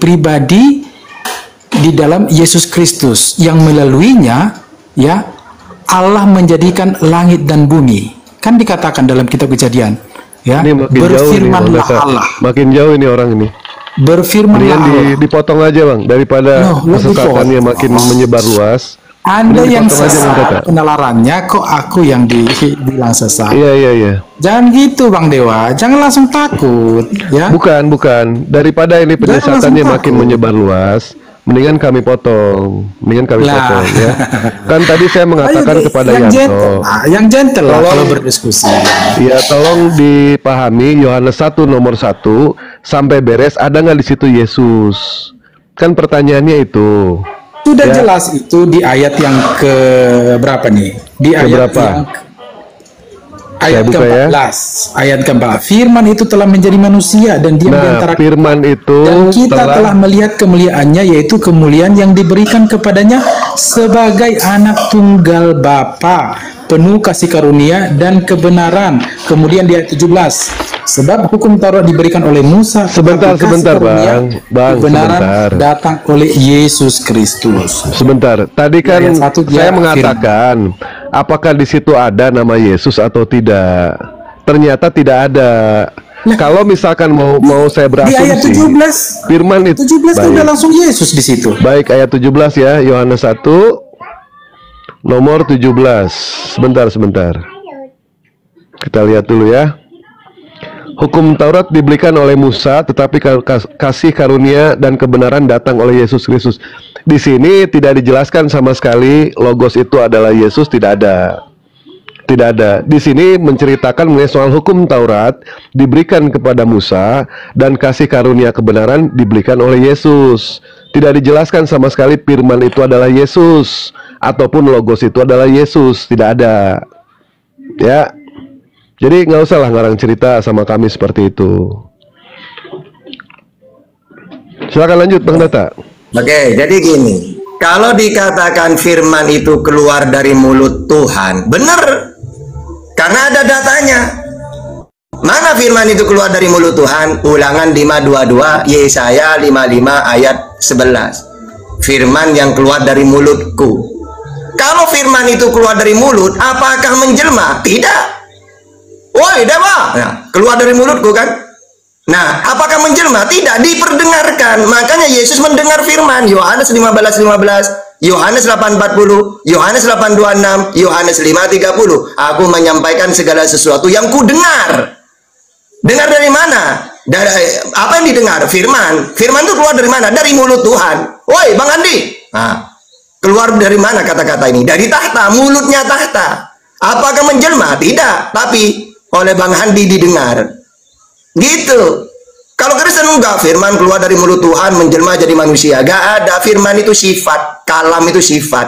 di dalam Yesus Kristus yang melaluinya ya Allah menjadikan langit dan bumi. Kan dikatakan dalam kitab Kejadian, ya, berfirmanlah Allah. Makin jauh ini orang ini. Berfirmanlah Allah. Dipotong aja bang, daripada kesesatannya makin menyebar luas. Anda yang sesat penalarannya, kok aku yang dibilang sesat? Iya. Jangan gitu Bang Dewa, jangan langsung takut, ya. Bukan. Daripada ini penyesatannya makin menyebar luas, mendingan kami potong, ya. Kan tadi saya mengatakan kepada Yanto, yang gentle lah kalau berdiskusi. Ya, tolong dipahami Yohanes 1 nomor 1 sampai beres, ada nggak di situ Yesus? Kan pertanyaannya itu. Sudah jelas itu di ayat yang ke berapa nih? Di ayat yang ke-14. Ayat ke-14. Firman itu telah menjadi manusia dan diam di antara firman itu dan kita telah melihat kemuliaannya, yaitu kemuliaan yang diberikan kepadanya sebagai anak tunggal Bapa, penuh kasih karunia dan kebenaran. Kemudian di ayat 17. Sebab hukum Taurat diberikan oleh Musa, sebentar bang, kebenaran datang oleh Yesus Kristus. Sebentar, tadi kan saya mengatakan apakah di situ ada nama Yesus atau tidak? Ternyata tidak ada. Nah, kalau misalkan mau saya berasumsi, di ayat 17 firman itu 17 sudah langsung Yesus di situ. Baik, ayat 17 ya, Yohanes 1 nomor 17. Sebentar. Kita lihat dulu ya. Hukum Taurat diberikan oleh Musa, tetapi kasih karunia dan kebenaran datang oleh Yesus Kristus. Di sini tidak dijelaskan sama sekali logos itu adalah Yesus, tidak ada. Di sini menceritakan mengenai soal hukum Taurat diberikan kepada Musa dan kasih karunia kebenaran diberikan oleh Yesus. Tidak dijelaskan sama sekali firman itu adalah Yesus ataupun logos itu adalah Yesus, tidak ada. Ya. Jadi nggak usah lah ngarang cerita sama kami seperti itu. Silakan lanjut Bang Data. Oke, jadi gini, kalau dikatakan firman itu keluar dari mulut Tuhan, benar, karena ada datanya. Mana firman itu keluar dari mulut Tuhan? Ulangan 5:22, Yesaya 55 ayat 11. Firman yang keluar dari mulutku. Kalau firman itu keluar dari mulut, apakah menjelma? Tidak. Woi dewa, nah, keluar dari mulutku kan. Nah, apakah menjelma? Tidak, diperdengarkan. Makanya Yesus mendengar firman. Yohanes 15:15, Yohanes 8:40, Yohanes 8:26, Yohanes 5:30. Aku menyampaikan segala sesuatu yang ku dengar. Dengar dari mana? Dari apa yang didengar? Firman. Firman itu keluar dari mana? Dari mulut Tuhan. Woi, Bang Andi. Nah, keluar dari mana kata-kata ini? Dari tahta, mulutnya tahta. Apakah menjelma? Tidak, tapi oleh Bang Handi didengar. Gitu. Kalau Kristen enggak, firman keluar dari mulut Tuhan menjelma jadi manusia. Gak ada. Firman itu sifat, kalam itu sifat.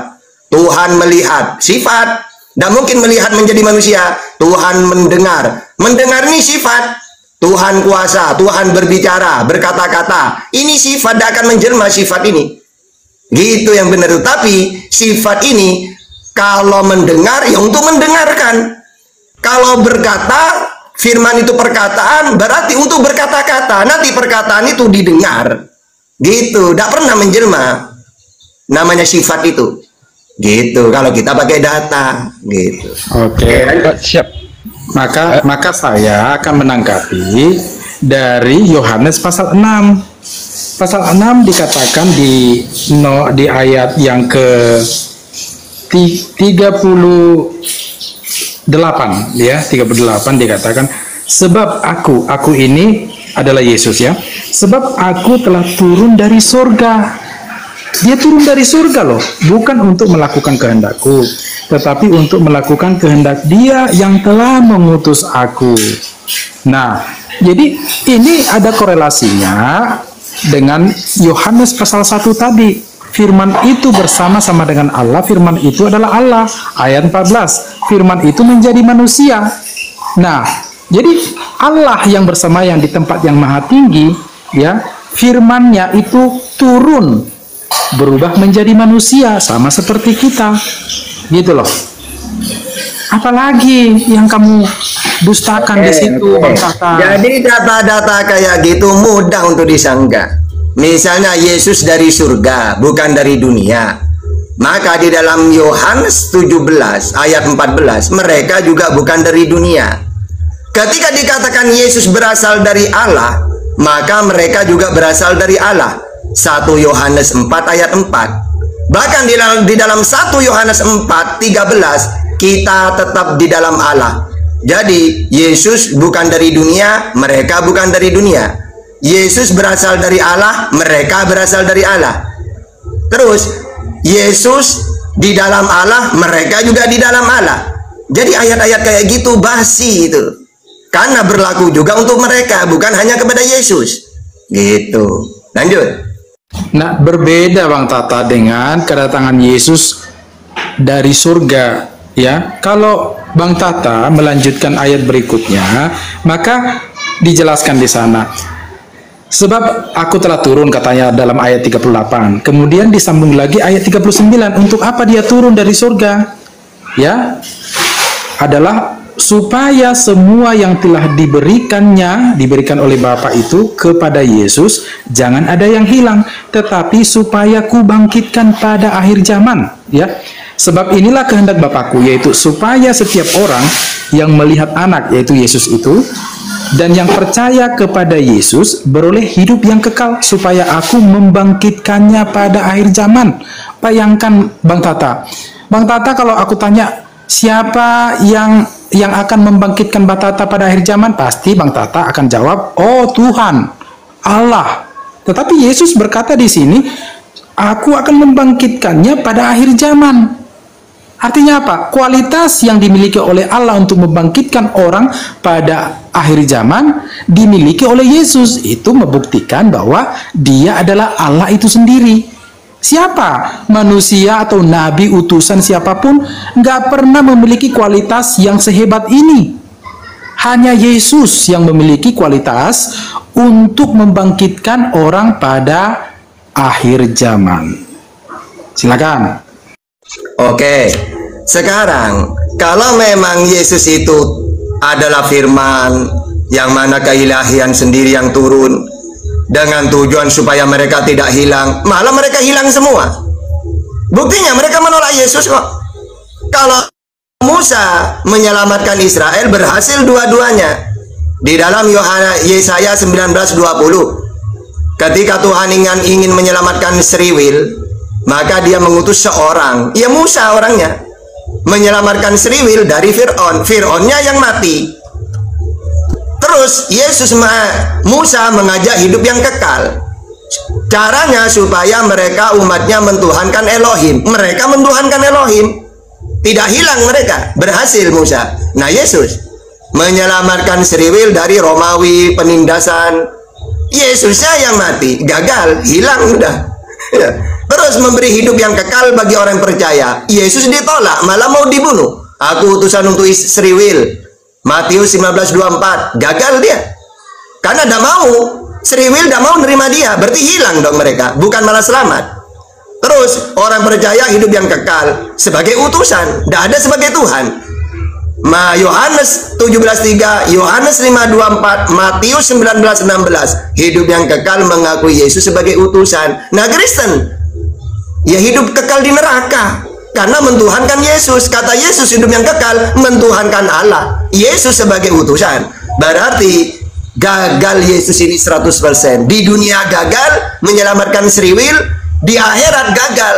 Tuhan melihat, sifat. Dan mungkin melihat menjadi manusia. Tuhan mendengar. Mendengar ini sifat. Tuhan kuasa, Tuhan berbicara, berkata-kata. Ini sifat, tidak akan menjelma sifat ini. Gitu yang benar. Tapi sifat ini kalau mendengar ya untuk mendengarkan. Kalau berkata, firman itu perkataan, berarti untuk berkata-kata. Nanti perkataan itu didengar. Gitu, tidak pernah menjelma. Namanya sifat itu. Gitu, kalau kita pakai data. Gitu. Oke, siap. Maka saya akan menanggapi dari Yohanes pasal 6. Pasal 6 dikatakan di ayat yang ke 38 ya, 38 dikatakan, sebab aku ini adalah Yesus ya, sebab aku telah turun dari surga. Dia turun dari surga loh, bukan untuk melakukan kehendakku, tetapi untuk melakukan kehendak Dia yang telah mengutus aku. Nah, jadi ini ada korelasinya dengan Yohanes pasal 1 tadi. Firman itu bersama-sama dengan Allah, firman itu adalah Allah. Ayat 14, firman itu menjadi manusia. Nah, Jadi Allah yang bersemayam di tempat yang maha tinggi, ya, firman-Nya itu turun, berubah menjadi manusia sama seperti kita, gitu loh. Apalagi yang kamu dustakan di situ, Bang Tata? Jadi data-data kayak gitu mudah untuk disangka. Misalnya Yesus dari surga, bukan dari dunia. Maka di dalam Yohanes 17 ayat 14, mereka juga bukan dari dunia. Ketika dikatakan Yesus berasal dari Allah, maka mereka juga berasal dari Allah. 1 Yohanes 4 ayat 4. Bahkan di dalam 1 Yohanes 4 13, kita tetap di dalam Allah. Jadi Yesus bukan dari dunia, mereka bukan dari dunia. Yesus berasal dari Allah, mereka berasal dari Allah. Terus Yesus di dalam Allah, mereka juga di dalam Allah. Jadi ayat-ayat kayak gitu basi itu. Karena berlaku juga untuk mereka, bukan hanya kepada Yesus. Gitu. Lanjut. Nah, berbeda Bang Tata dengan kedatangan Yesus dari surga, ya. Kalau Bang Tata melanjutkan ayat berikutnya, maka dijelaskan di sana. Sebab aku telah turun, katanya dalam ayat 38. Kemudian disambung lagi ayat 39. Untuk apa dia turun dari surga? Ya, adalah supaya semua yang telah diberikan oleh Bapa itu kepada Yesus, jangan ada yang hilang, tetapi supaya ku bangkitkan pada akhir zaman, ya. Sebab inilah kehendak Bapakku, yaitu supaya setiap orang yang melihat anak, yaitu Yesus itu, dan yang percaya kepada Yesus beroleh hidup yang kekal, supaya aku membangkitkannya pada akhir zaman. Bayangkan Bang Tata. Bang Tata, kalau aku tanya siapa yang akan membangkitkan Bang Tata pada akhir zaman, pasti Bang Tata akan jawab, oh Tuhan, Allah. Tetapi Yesus berkata di sini, aku akan membangkitkannya pada akhir zaman. Artinya apa? Kualitas yang dimiliki oleh Allah untuk membangkitkan orang pada akhir zaman dimiliki oleh Yesus. Itu membuktikan bahwa dia adalah Allah itu sendiri. Siapa? Manusia atau nabi, utusan siapapun nggak pernah memiliki kualitas yang sehebat ini. Hanya Yesus yang memiliki kualitas untuk membangkitkan orang pada akhir zaman. Silakan. Oke, sekarang kalau memang Yesus itu adalah firman yang mana keilahian sendiri yang turun dengan tujuan supaya mereka tidak hilang, malah mereka hilang semua. Buktinya mereka menolak Yesus kok. Kalau Musa menyelamatkan Israel, berhasil dua-duanya. Di dalam Yesaya 19:20, ketika Tuhan ingin menyelamatkan Sriwil, maka dia mengutus seorang, ya Musa orangnya, menyelamatkan Sriwil dari Fir'aun. Fir'aunnya yang mati. Terus Musa mengajak hidup yang kekal. Caranya supaya mereka umatnya mentuhankan Elohim. Mereka mentuhankan Elohim. Tidak hilang mereka. Berhasil Musa. Nah Yesus menyelamatkan Sriwil dari Romawi, penindasan. Yesusnya yang mati. Gagal. Hilang udah. Ya. Terus memberi hidup yang kekal bagi orang yang percaya. Yesus ditolak, malah mau dibunuh. Aku utusan untuk Sriwil. Matius 19:24. Gagal dia. Karena tidak mau. Sriwil tidak mau nerima dia. Berarti hilang dong mereka. Bukan malah selamat. Terus orang percaya hidup yang kekal sebagai utusan. Tidak ada sebagai Tuhan. Yohanes 17:3, Yohanes 5:24, Matius 19:16. Hidup yang kekal mengakui Yesus sebagai utusan. Nah Kristen, ya hidup kekal di neraka karena mentuhankan Yesus. Kata Yesus, hidup yang kekal mentuhankan Allah. Yesus sebagai utusan. Berarti gagal Yesus ini 100%. Di dunia gagal menyelamatkan Sriwil, di akhirat gagal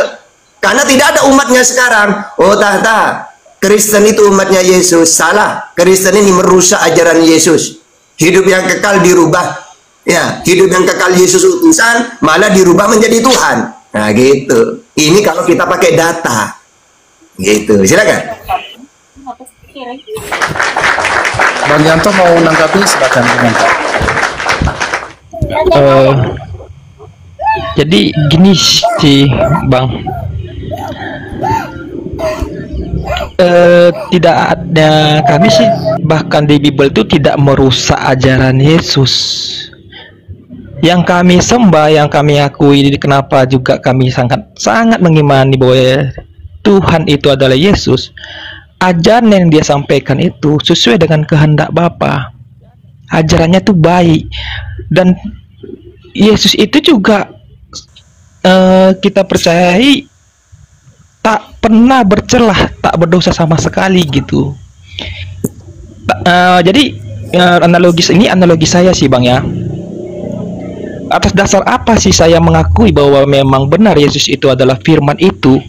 karena tidak ada umatnya sekarang. Oh tahta, Kristen itu umatnya Yesus. Salah. Kristen ini merusak ajaran Yesus. Hidup yang kekal dirubah. Ya, hidup yang kekal Yesus utusan malah dirubah menjadi Tuhan. Nah gitu. Ini kalau kita pakai data. Gitu. Silakan. Bang Yanto mau menanggapi, silakan Bang Yanto. Jadi gini sih Bang, tidak ada, kami sih bahkan di Bible itu tidak merusak ajaran Yesus. Yang kami sembah, yang kami akui, kenapa juga kami sangat mengimani bahwa Tuhan itu adalah Yesus. Ajaran yang dia sampaikan itu sesuai dengan kehendak Bapa. Ajarannya itu baik, dan Yesus itu juga kita percayai tak pernah bercelah, tak berdosa sama sekali gitu. Jadi analogi saya sih Bang ya. Atas dasar apa sih saya mengakui bahwa memang benar Yesus itu adalah firman itu?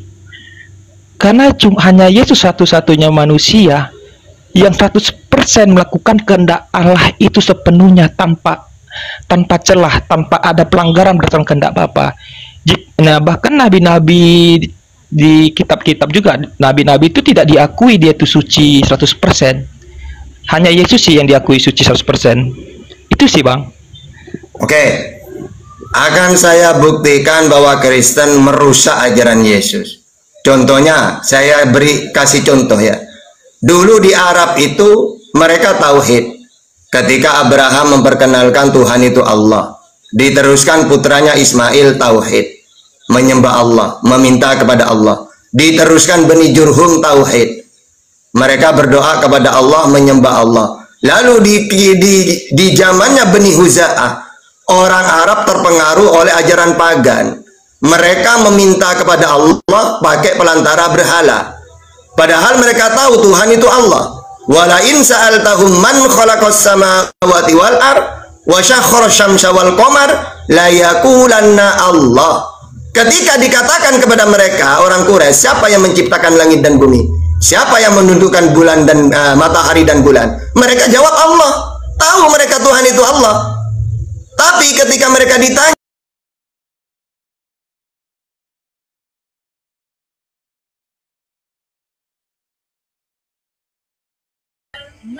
Karena hanya Yesus satu-satunya manusia yang 100% melakukan kehendak Allah itu sepenuhnya tanpa celah, tanpa ada pelanggaran berdasarkan kehendak Bapa. Nah, bahkan nabi-nabi di kitab-kitab juga, nabi-nabi itu tidak diakui dia itu suci 100%. Hanya Yesus sih yang diakui suci 100%. Itu sih Bang. Oke. Akan saya buktikan bahwa Kristen merusak ajaran Yesus. Contohnya, saya kasih contoh ya. Dulu di Arab itu mereka tauhid. Ketika Abraham memperkenalkan Tuhan itu Allah, diteruskan putranya Ismail tauhid, menyembah Allah, meminta kepada Allah. Diteruskan Bani Jurhum tauhid. Mereka berdoa kepada Allah, menyembah Allah. Lalu di zamannya Bani Huza'ah, orang Arab terpengaruh oleh ajaran pagan. Mereka meminta kepada Allah pakai pelantara berhala. Padahal mereka tahu Tuhan itu Allah. Wala in sa'altahum man khalaqas samawati wal ard wa syakhkhara syamsa wal qamar la yaqulanna Allah. Ketika dikatakan kepada mereka orang Quraisy, siapa yang menciptakan langit dan bumi? Siapa yang menundukkan bulan dan matahari dan bulan? Mereka jawab Allah. Tahu mereka Tuhan itu Allah. Tapi ketika mereka ditanya,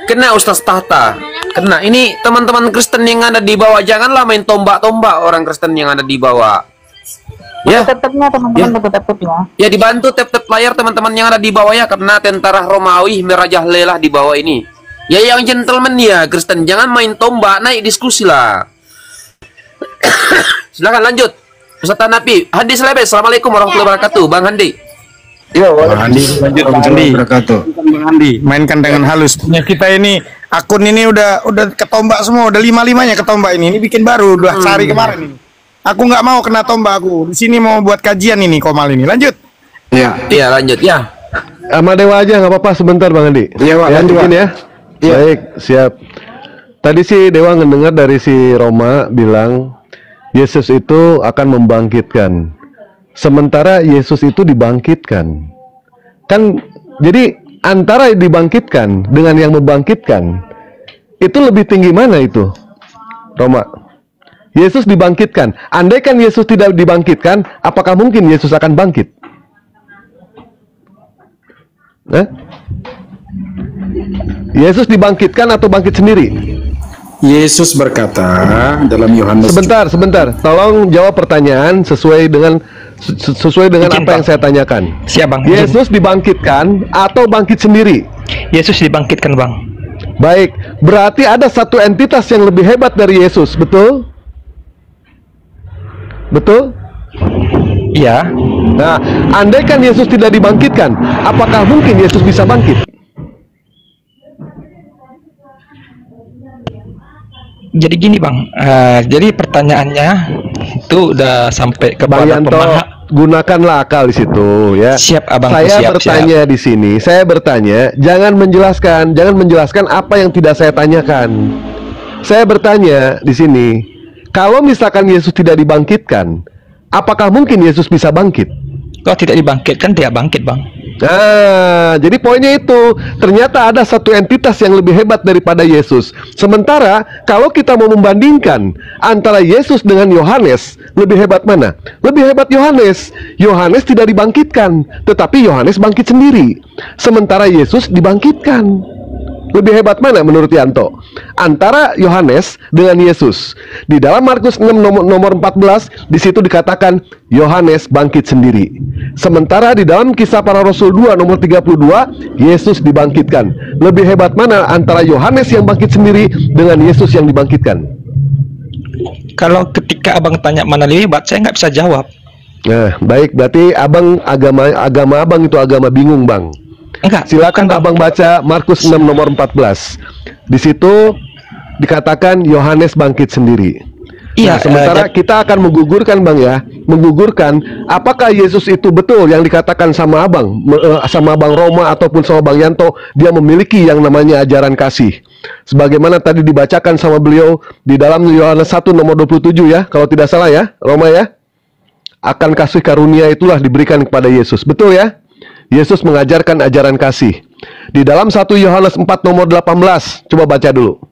kena Ustaz Tahta, kena. Ini teman-teman Kristen yang ada di bawah, janganlah main tombak-tombak orang Kristen yang ada di bawah. Ya, Tap-tapnya teman-teman, tap-tapnya. Ya dibantu tap-tap layar teman-teman yang ada di bawah ya, karena tentara Romawi merajahlelah di bawah ini. Ya yang gentleman ya Kristen, jangan main tombak, naik diskusi lah. Silakan lanjut. Ustaz Hanafi, Handi Selebes, Assalamualaikum warahmatullahi wabarakatuh. Bang Handi. Iya, Handi, lanjut Bang Handi. Bang Handi, mainkan dengan halus. Kita ini akun ini udah ketombak semua, udah 5-5-nya ketombak ini. Ini bikin baru, udah sehari kemarin ini. Aku nggak mau kena tombak aku. Di sini mau buat kajian ini Komal ini. Lanjut. Iya. Iya, lanjut ya. Sama Dewa aja nggak apa-apa sebentar Bang Handi. Iya, Pak. Lanjutin ya. Iya. Baik, siap. Tadi si Dewa ngedengar dari si Roma bilang Yesus itu akan membangkitkan. Sementara Yesus itu dibangkitkan. Kan jadi antara dibangkitkan dengan yang membangkitkan itu lebih tinggi mana itu? Roma. Yesus dibangkitkan. Andaikan Yesus tidak dibangkitkan, apakah mungkin Yesus akan bangkit? Yesus dibangkitkan atau bangkit sendiri? Yesus berkata dalam Yohanes. Sebentar. Tolong jawab pertanyaan sesuai dengan Izin, apa yang saya tanyakan. Siap Bang. Yesus dibangkitkan atau bangkit sendiri? Yesus dibangkitkan Bang. Baik, berarti ada satu entitas yang lebih hebat dari Yesus, betul? Betul? Iya. Nah, andaikan Yesus tidak dibangkitkan, apakah mungkin Yesus bisa bangkit? Jadi gini Bang, jadi pertanyaannya itu udah sampai Bang kepada Yanto, gunakanlah akal di situ ya. Siap Abang. Saya siap, bertanya siap. di sini, saya bertanya, jangan menjelaskan apa yang tidak saya tanyakan. Saya bertanya di sini, kalau misalkan Yesus tidak dibangkitkan, apakah mungkin Yesus bisa bangkit? Kalau tidak dibangkitkan, tidak bangkit Bang. Nah, jadi poinnya itu, ternyata ada satu entitas yang lebih hebat daripada Yesus. Sementara, kalau kita mau membandingkan antara Yesus dengan Yohanes, lebih hebat mana? Lebih hebat Yohanes. Yohanes tidak dibangkitkan, tetapi Yohanes bangkit sendiri. Sementara Yesus dibangkitkan. Lebih hebat mana menurut Yanto? Antara Yohanes dengan Yesus. Di dalam Markus 6 nomor 14, di situ dikatakan Yohanes bangkit sendiri. Sementara di dalam Kisah Para Rasul 2 nomor 32, Yesus dibangkitkan. Lebih hebat mana antara Yohanes yang bangkit sendiri dengan Yesus yang dibangkitkan? Kalau ketika abang tanya mana lebih hebat, saya nggak bisa jawab. Nah, baik, berarti abang agama abang itu agama bingung, Bang. Enggak. Silakan abang baca Markus 6 nomor 14. Di situ dikatakan Yohanes bangkit sendiri. Iya, Nah, sementara kita akan menggugurkan, Bang, ya, menggugurkan apakah Yesus itu betul yang dikatakan sama abang, sama Bang Roma ataupun sama Bang Yanto, dia memiliki yang namanya ajaran kasih. Sebagaimana tadi dibacakan sama beliau di dalam Yohanes 1 nomor 27 ya, kalau tidak salah ya, Roma ya. Akan kasih karunia itulah diberikan kepada Yesus. Betul ya? Yesus mengajarkan ajaran kasih. Di dalam 1 Yohanes 4 nomor 18, coba baca dulu.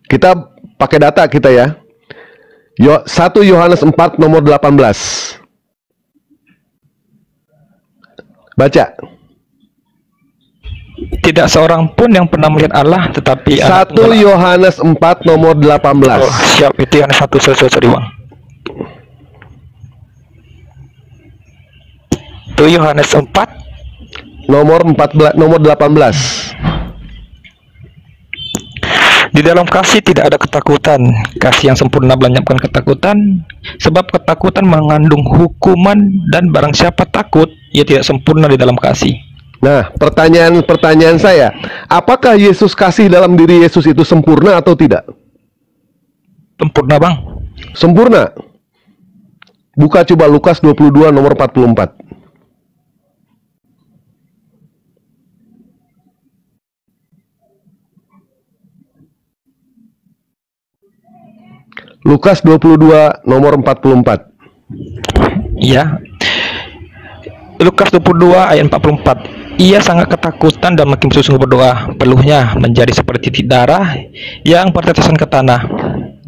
Kita pakai data kita ya. 1 Yohanes 4 nomor 18. Baca. Tidak seorang pun yang pernah melihat Allah, tetapi 1 Yohanes 4 nomor 18. Oh, siap, itu yang 1 sorry Bang. Itu Yohanes 4 nomor 14 nomor 18. Di dalam kasih tidak ada ketakutan. Kasih yang sempurna melenyapkan ketakutan, sebab ketakutan mengandung hukuman, dan barang siapa takut, ia tidak sempurna di dalam kasih. Nah, pertanyaan saya, apakah Yesus kasih dalam diri Yesus itu sempurna atau tidak? Sempurna, Bang. Sempurna. Buka coba Lukas 22 nomor 44. Lukas 22 nomor 44. Iya. Lukas 22 ayat 44. Ia sangat ketakutan dan makin sungguh berdoa. Peluhnya menjadi seperti titik darah yang bertetesan ke tanah.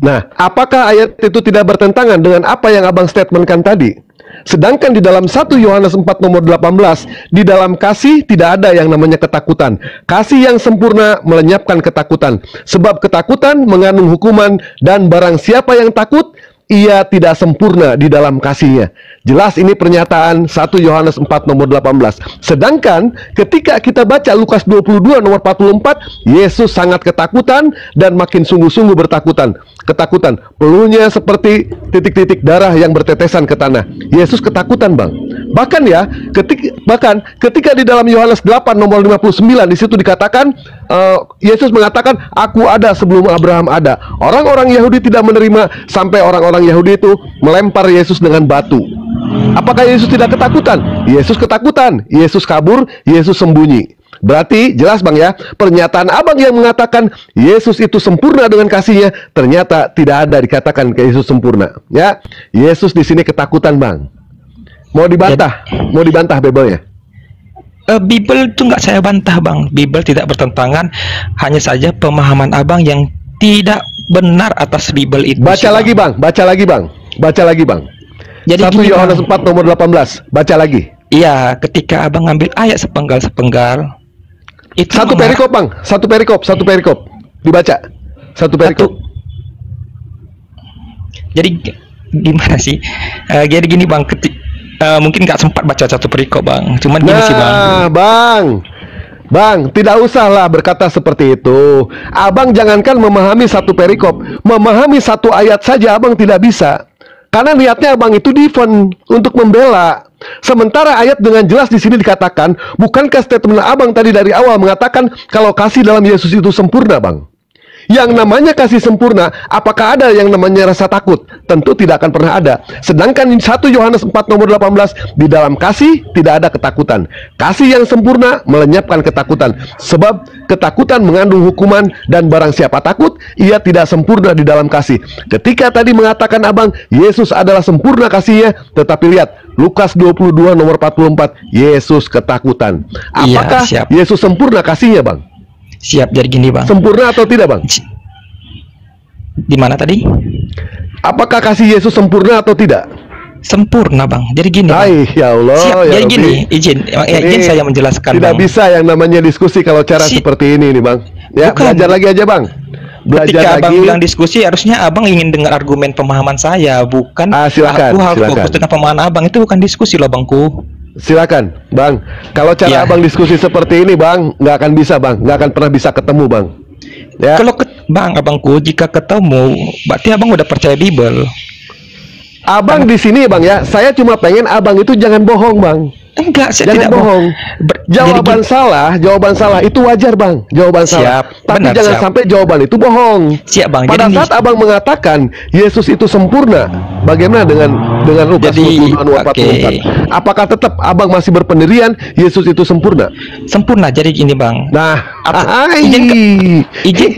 Nah, apakah ayat itu tidak bertentangan dengan apa yang abang statementkan tadi? Sedangkan di dalam 1 Yohanes 4 nomor 18, di dalam kasih tidak ada yang namanya ketakutan. Kasih yang sempurna melenyapkan ketakutan. Sebab ketakutan mengandung hukuman, dan barang siapa yang takut, ia tidak sempurna di dalam kasihnya. Jelas ini pernyataan 1 Yohanes 4 nomor 18. Sedangkan ketika kita baca Lukas 22 nomor 44, Yesus sangat ketakutan dan makin sungguh-sungguh ketakutan. Peluhnya seperti titik-titik darah yang bertetesan ke tanah. Yesus ketakutan, Bang. Bahkan ya, ketika di dalam Yohanes 8 nomor 59 di situ dikatakan Yesus mengatakan, "Aku ada sebelum Abraham ada." Orang-orang Yahudi tidak menerima sampai orang-orang Yahudi itu melempar Yesus dengan batu. Apakah Yesus tidak ketakutan? Yesus ketakutan. Yesus kabur, Yesus sembunyi. Berarti jelas, Bang, ya, pernyataan abang yang mengatakan Yesus itu sempurna dengan kasihnya, ternyata tidak ada dikatakan ke Yesus sempurna. Ya, Yesus di sini ketakutan, Bang. Mau dibantah Bible-nya? Bible itu nggak saya bantah, Bang. Bible tidak bertentangan, hanya saja pemahaman abang yang tidak benar atas Bible itu. Baca lagi, Bang. Jadi 1 Yohanes 4 nomor 18. Baca lagi. Iya, ketika abang ngambil ayat sepenggal-sepenggal, itu satu perikop, Bang. Satu perikop. Dibaca. Satu perikop. Jadi gimana sih? Jadi gini, Bang. Mungkin nggak sempat baca satu perikop, Bang. Cuman gini sih, Bang. Bang, tidak usahlah berkata seperti itu. Abang jangankan memahami satu perikop, memahami satu ayat saja abang tidak bisa. Karena niatnya abang itu defend untuk membela. Sementara ayat dengan jelas di sini dikatakan, bukankah statement abang tadi dari awal mengatakan kalau kasih dalam Yesus itu sempurna, Bang? Yang namanya kasih sempurna, apakah ada yang namanya rasa takut? Tentu tidak akan pernah ada. Sedangkan 1 Yohanes 4 nomor 18, di dalam kasih tidak ada ketakutan. Kasih yang sempurna melenyapkan ketakutan. Sebab ketakutan mengandung hukuman, dan barang siapa takut, ia tidak sempurna di dalam kasih. Ketika tadi mengatakan abang, Yesus adalah sempurna kasihnya, tetapi lihat, Lukas 22 nomor 44, Yesus ketakutan. Apakah Yesus sempurna kasihnya, Bang? Siap, jadi gini, Bang. Sempurna atau tidak, Bang? Di mana tadi? Apakah kasih Yesus sempurna atau tidak? sempurna bang. Jadi gini bang. Ya Allah. Siap, ya jadi Rabbi. gini, izin saya menjelaskan. Tidak bang. bisa yang namanya diskusi kalau cara seperti ini nih bang. Ya, Bukan. belajar lagi aja bang. Belajar Ketika lagi. abang bilang diskusi, harusnya abang ingin dengar argumen pemahaman saya, bukan silakan, aku harus silakan. fokus dengan pemahaman abang. Itu bukan diskusi loh bangku. Silakan bang. Kalau cara abang diskusi seperti ini bang, nggak akan bisa bang, nggak akan pernah bisa ketemu bang. Ya. Kalau bang, abangku jika ketemu, berarti abang udah percaya Bible. Abang di sini bang ya, saya cuma pengen abang itu jangan bohong bang. Enggak, saya jangan tidak bohong. Jawaban salah itu wajar bang. Jawaban salah. Tapi benar, jangan siap. sampai jawaban itu bohong. Siap bang. Pada saat abang mengatakan Yesus itu sempurna, bagaimana dengan Lukas 22:44? Apakah tetap abang masih berpendirian Yesus itu sempurna? Sempurna. Jadi gini bang. Nah, izin.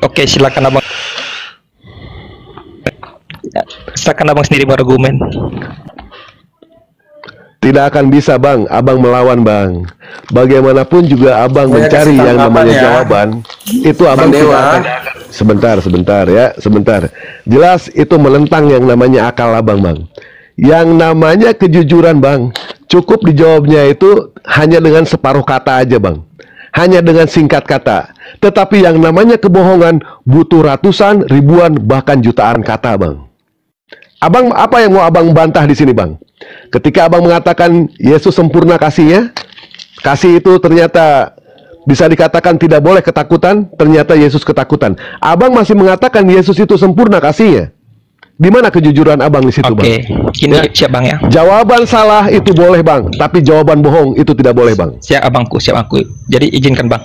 Oke, silakan abang. Silakan abang sendiri berargumen. Tidak akan bisa bang, abang melawan bang. Bagaimanapun juga abang mencari yang namanya jawaban. Itu abang tidak akan. Sebentar ya, sebentar. Jelas itu menentang yang namanya akal abang bang. Yang namanya kejujuran bang, cukup dijawabnya itu hanya dengan separuh kata aja bang. Hanya dengan singkat kata. Tetapi yang namanya kebohongan butuh ratusan, ribuan, bahkan jutaan kata bang. Abang, apa yang mau abang bantah di sini bang? Ketika abang mengatakan Yesus sempurna kasihnya, kasih itu ternyata bisa dikatakan tidak boleh ketakutan, ternyata Yesus ketakutan. Abang masih mengatakan Yesus itu sempurna kasihnya. Di mana kejujuran abang di situ bang? Oke, ini siap bang ya. Jawaban salah itu boleh bang, tapi jawaban bohong itu tidak boleh bang. Siap abangku. Jadi izinkan bang.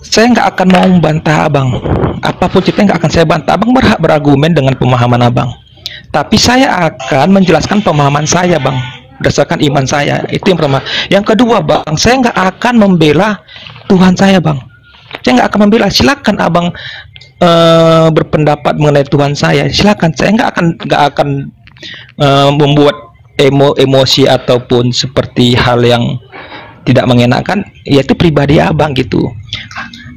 Saya nggak akan mau membantah abang. Apapun ceritanya nggak akan saya bantah. Abang berhak berargumen dengan pemahaman abang. Tapi saya akan menjelaskan pemahaman saya bang, berdasarkan iman saya. Itu yang pertama. Yang kedua bang, saya nggak akan membela Tuhan saya bang. Saya nggak akan membela. Silakan abang berpendapat mengenai Tuhan saya. Silakan. Saya nggak akan membuat emosi ataupun seperti hal yang tidak mengenakan. Yaitu pribadi abang gitu.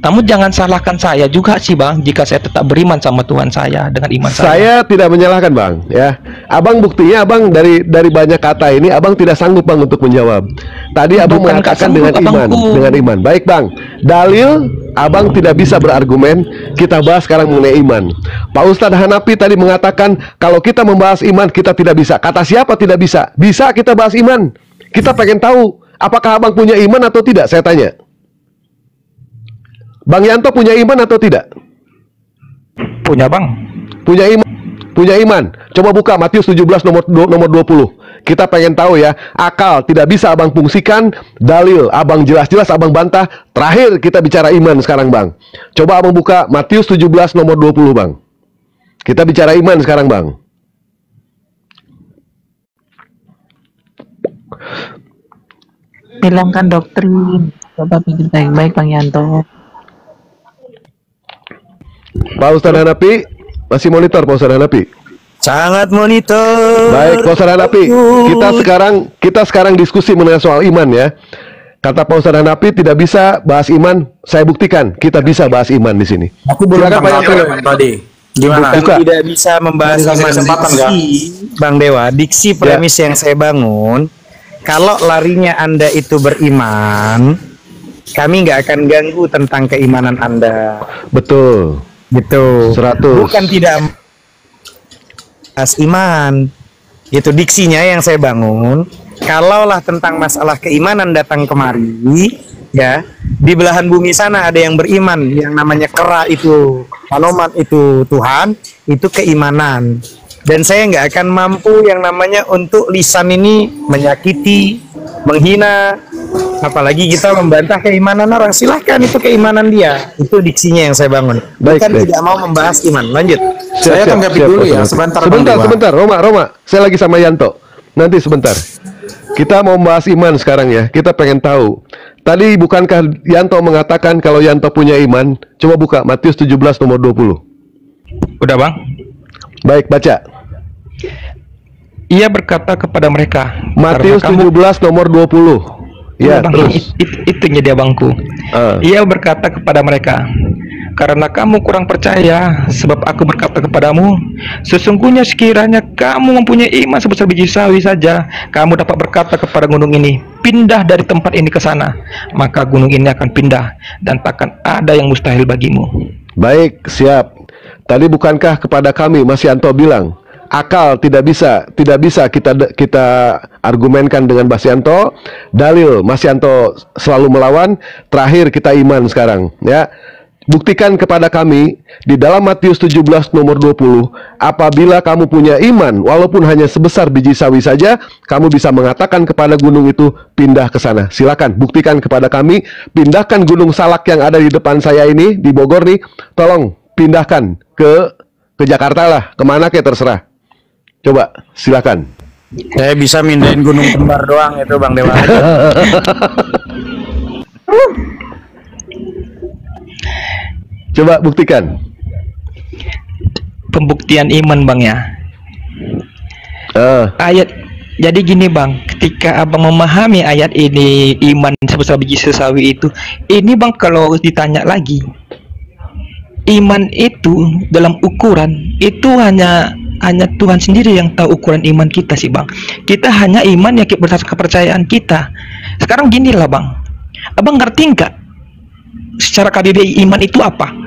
Namun jangan salahkan saya juga sih bang, jika saya tetap beriman sama Tuhan saya dengan iman saya. Saya tidak menyalahkan bang, ya. Abang buktinya abang dari banyak kata ini abang tidak sanggup bang untuk menjawab. Tadi abang mengatakan dengan iman. Baik bang, dalil abang tidak bisa berargumen. Kita bahas sekarang mengenai iman. Pak Ustadz Hanafi tadi mengatakan kalau kita membahas iman kita tidak bisa. Kata siapa tidak bisa? Bisa kita bahas iman. Kita pengen tahu apakah abang punya iman atau tidak? Saya tanya. Bang Yanto punya iman atau tidak? Punya bang. Punya iman. Coba buka Matius 17 nomor 20. Kita pengen tahu ya. Akal tidak bisa abang fungsikan. Dalil abang jelas-jelas abang bantah. Terakhir kita bicara iman sekarang bang. Coba abang buka Matius 17 nomor 20 bang. Kita bicara iman sekarang bang. Hilangkan doktrin. Coba pikir baik-baik Bang Yanto. Pak Ustadz Hanafi masih monitor Pak Ustadz Hanafi? Sangat monitor. Baik Pak Ustadz Hanafi, kita sekarang diskusi mengenai soal iman ya. Kata Pak Ustadz Hanafi tidak bisa bahas iman, saya buktikan kita bisa bahas iman di sini. Aku belum tadi. Gimana? Bukan tidak bisa membahas iman Bang Dewa, diksi premis yang saya bangun. Kalau larinya Anda itu beriman, kami nggak akan ganggu tentang keimanan Anda. Betul. Gitu. 100. Bukan tidak bahas iman. Itu diksinya yang saya bangun. Kalaulah tentang masalah keimanan datang kemari, ya, di belahan bumi sana ada yang beriman, yang namanya kera itu, Anoman itu Tuhan, itu keimanan. Dan saya nggak akan mampu yang namanya untuk lisan ini menyakiti, menghina, apalagi kita membantah keimanan orang. Silahkan, itu keimanan dia. Itu diksinya yang saya bangun. Bukan tidak mau membahas iman. Lanjut. Saya tanggapi dulu ya. Sebentar. Roma. Saya lagi sama Yanto. Nanti sebentar. Kita mau membahas iman sekarang ya. Kita pengen tahu. Tadi bukankah Yanto mengatakan kalau Yanto punya iman? Coba buka Matius 17 nomor 20. Udah bang. Baik, baca. Ia berkata kepada mereka. Matius 17 nomor 20. Ya, bang, terus. Itunya dia bangku. Ia berkata kepada mereka, karena kamu kurang percaya. Sebab aku berkata kepadamu, sesungguhnya sekiranya kamu mempunyai iman sebesar biji sawi saja, kamu dapat berkata kepada gunung ini, pindah dari tempat ini ke sana, maka gunung ini akan pindah, dan takkan ada yang mustahil bagimu. Baik, siap. Tadi bukankah kepada kami Mas Yanto bilang akal tidak bisa kita argumenkan dengan Mas Yanto, dalil Mas Yanto selalu melawan, terakhir kita iman sekarang, ya. Buktikan kepada kami di dalam Matius 17 nomor 20, apabila kamu punya iman walaupun hanya sebesar biji sawi saja, kamu bisa mengatakan kepada gunung itu pindah ke sana. Silakan buktikan kepada kami, pindahkan gunung salak yang ada di depan saya ini di Bogor nih, tolong pindahkan ke Jakarta lah, kemana kayak terserah. Coba, silakan. Saya bisa mindahin gunung kembar doang itu Bang Dewa. Coba buktikan. Pembuktian iman Bang ya. Ayat. Jadi gini Bang, ketika Abang memahami ayat ini, iman sebesar biji sawi itu, ini Bang kalau ditanya lagi, iman itu dalam ukuran itu hanya Tuhan sendiri yang tahu ukuran iman kita sih Bang. Kita hanya iman yang berdasarkan kepercayaan kita. Sekarang gini lah Bang, Abang ngerti nggak secara KBBI iman itu apa?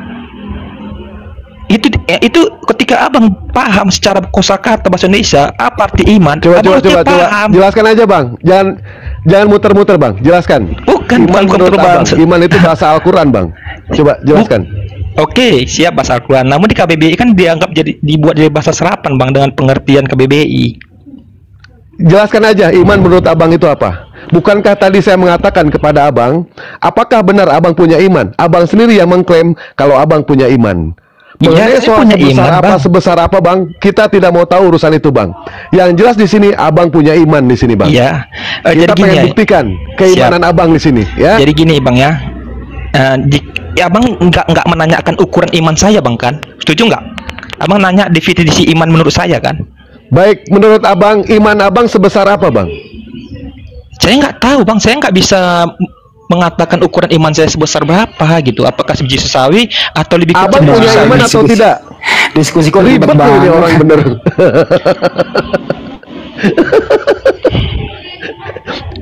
Itu ketika Abang paham secara kosakata bahasa Indonesia apa arti iman, coba jelaskan aja Bang, jangan muter-muter Bang, jelaskan. Bukan menurut Abang, iman itu bahasa Al-Quran Bang, coba jelaskan. Oke, siap bahasa Al-Quran. Namun di KBBI kan dibuat jadi bahasa serapan Bang, dengan pengertian KBBI. Jelaskan aja iman menurut Abang itu apa? Bukankah tadi saya mengatakan kepada Abang, apakah benar Abang punya iman? Abang sendiri yang mengklaim kalau Abang punya iman. Mengenai soal sebesar apa Bang, kita tidak mau tahu urusan itu Bang. Yang jelas di sini Abang punya iman di sini Bang. Iya. Kita pengen buktikan keimanan Abang di sini, ya. Jadi gini Bang ya, Abang nggak menanyakan ukuran iman saya Bang kan? Setuju nggak? Abang nanya definisi iman menurut saya kan? Baik, menurut Abang iman Abang sebesar apa Bang? Saya nggak tahu Bang, saya nggak bisa mengatakan ukuran iman saya sebesar berapa gitu. Apakah sebiji sawi atau lebih kecil? Abang punya iman atau tidak? Diskusi kok ribet ini orang bener.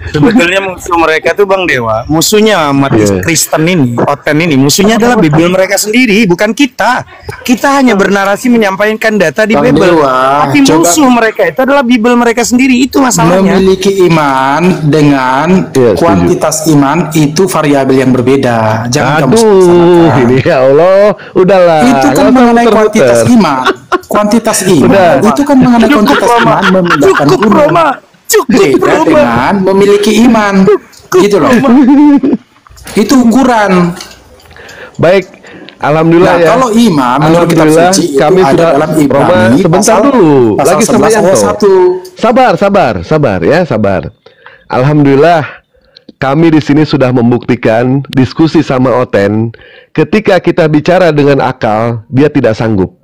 Sebetulnya musuh mereka tuh Bang Dewa, musuhnya umat Kristen ini, Oten ini, musuhnya adalah Bible mereka sendiri, bukan kita. Kita hanya bernarasi menyampaikan data di Bible, tapi musuh mereka itu adalah Bible mereka sendiri, itu masalahnya. Memiliki iman dengan kuantitas iman itu variabel yang berbeda. Jangan kamu samakan. Ini ya Allah, udahlah. Itu kan mengenai kuantitas iman. Kuantitas iman itu kan mengenai kuantitas iman memindahkan gunung. Beda dengan memiliki iman, gitu loh. Itu ukuran. Baik, alhamdulillah ya. Kalau iman menurut kitab suci kami itu sudah dalam Ibrani sebentar dulu. Lagi sama Yanto. 1. Sabar ya. Alhamdulillah kami di sini sudah membuktikan diskusi sama Oten. Ketika kita bicara dengan akal, dia tidak sanggup.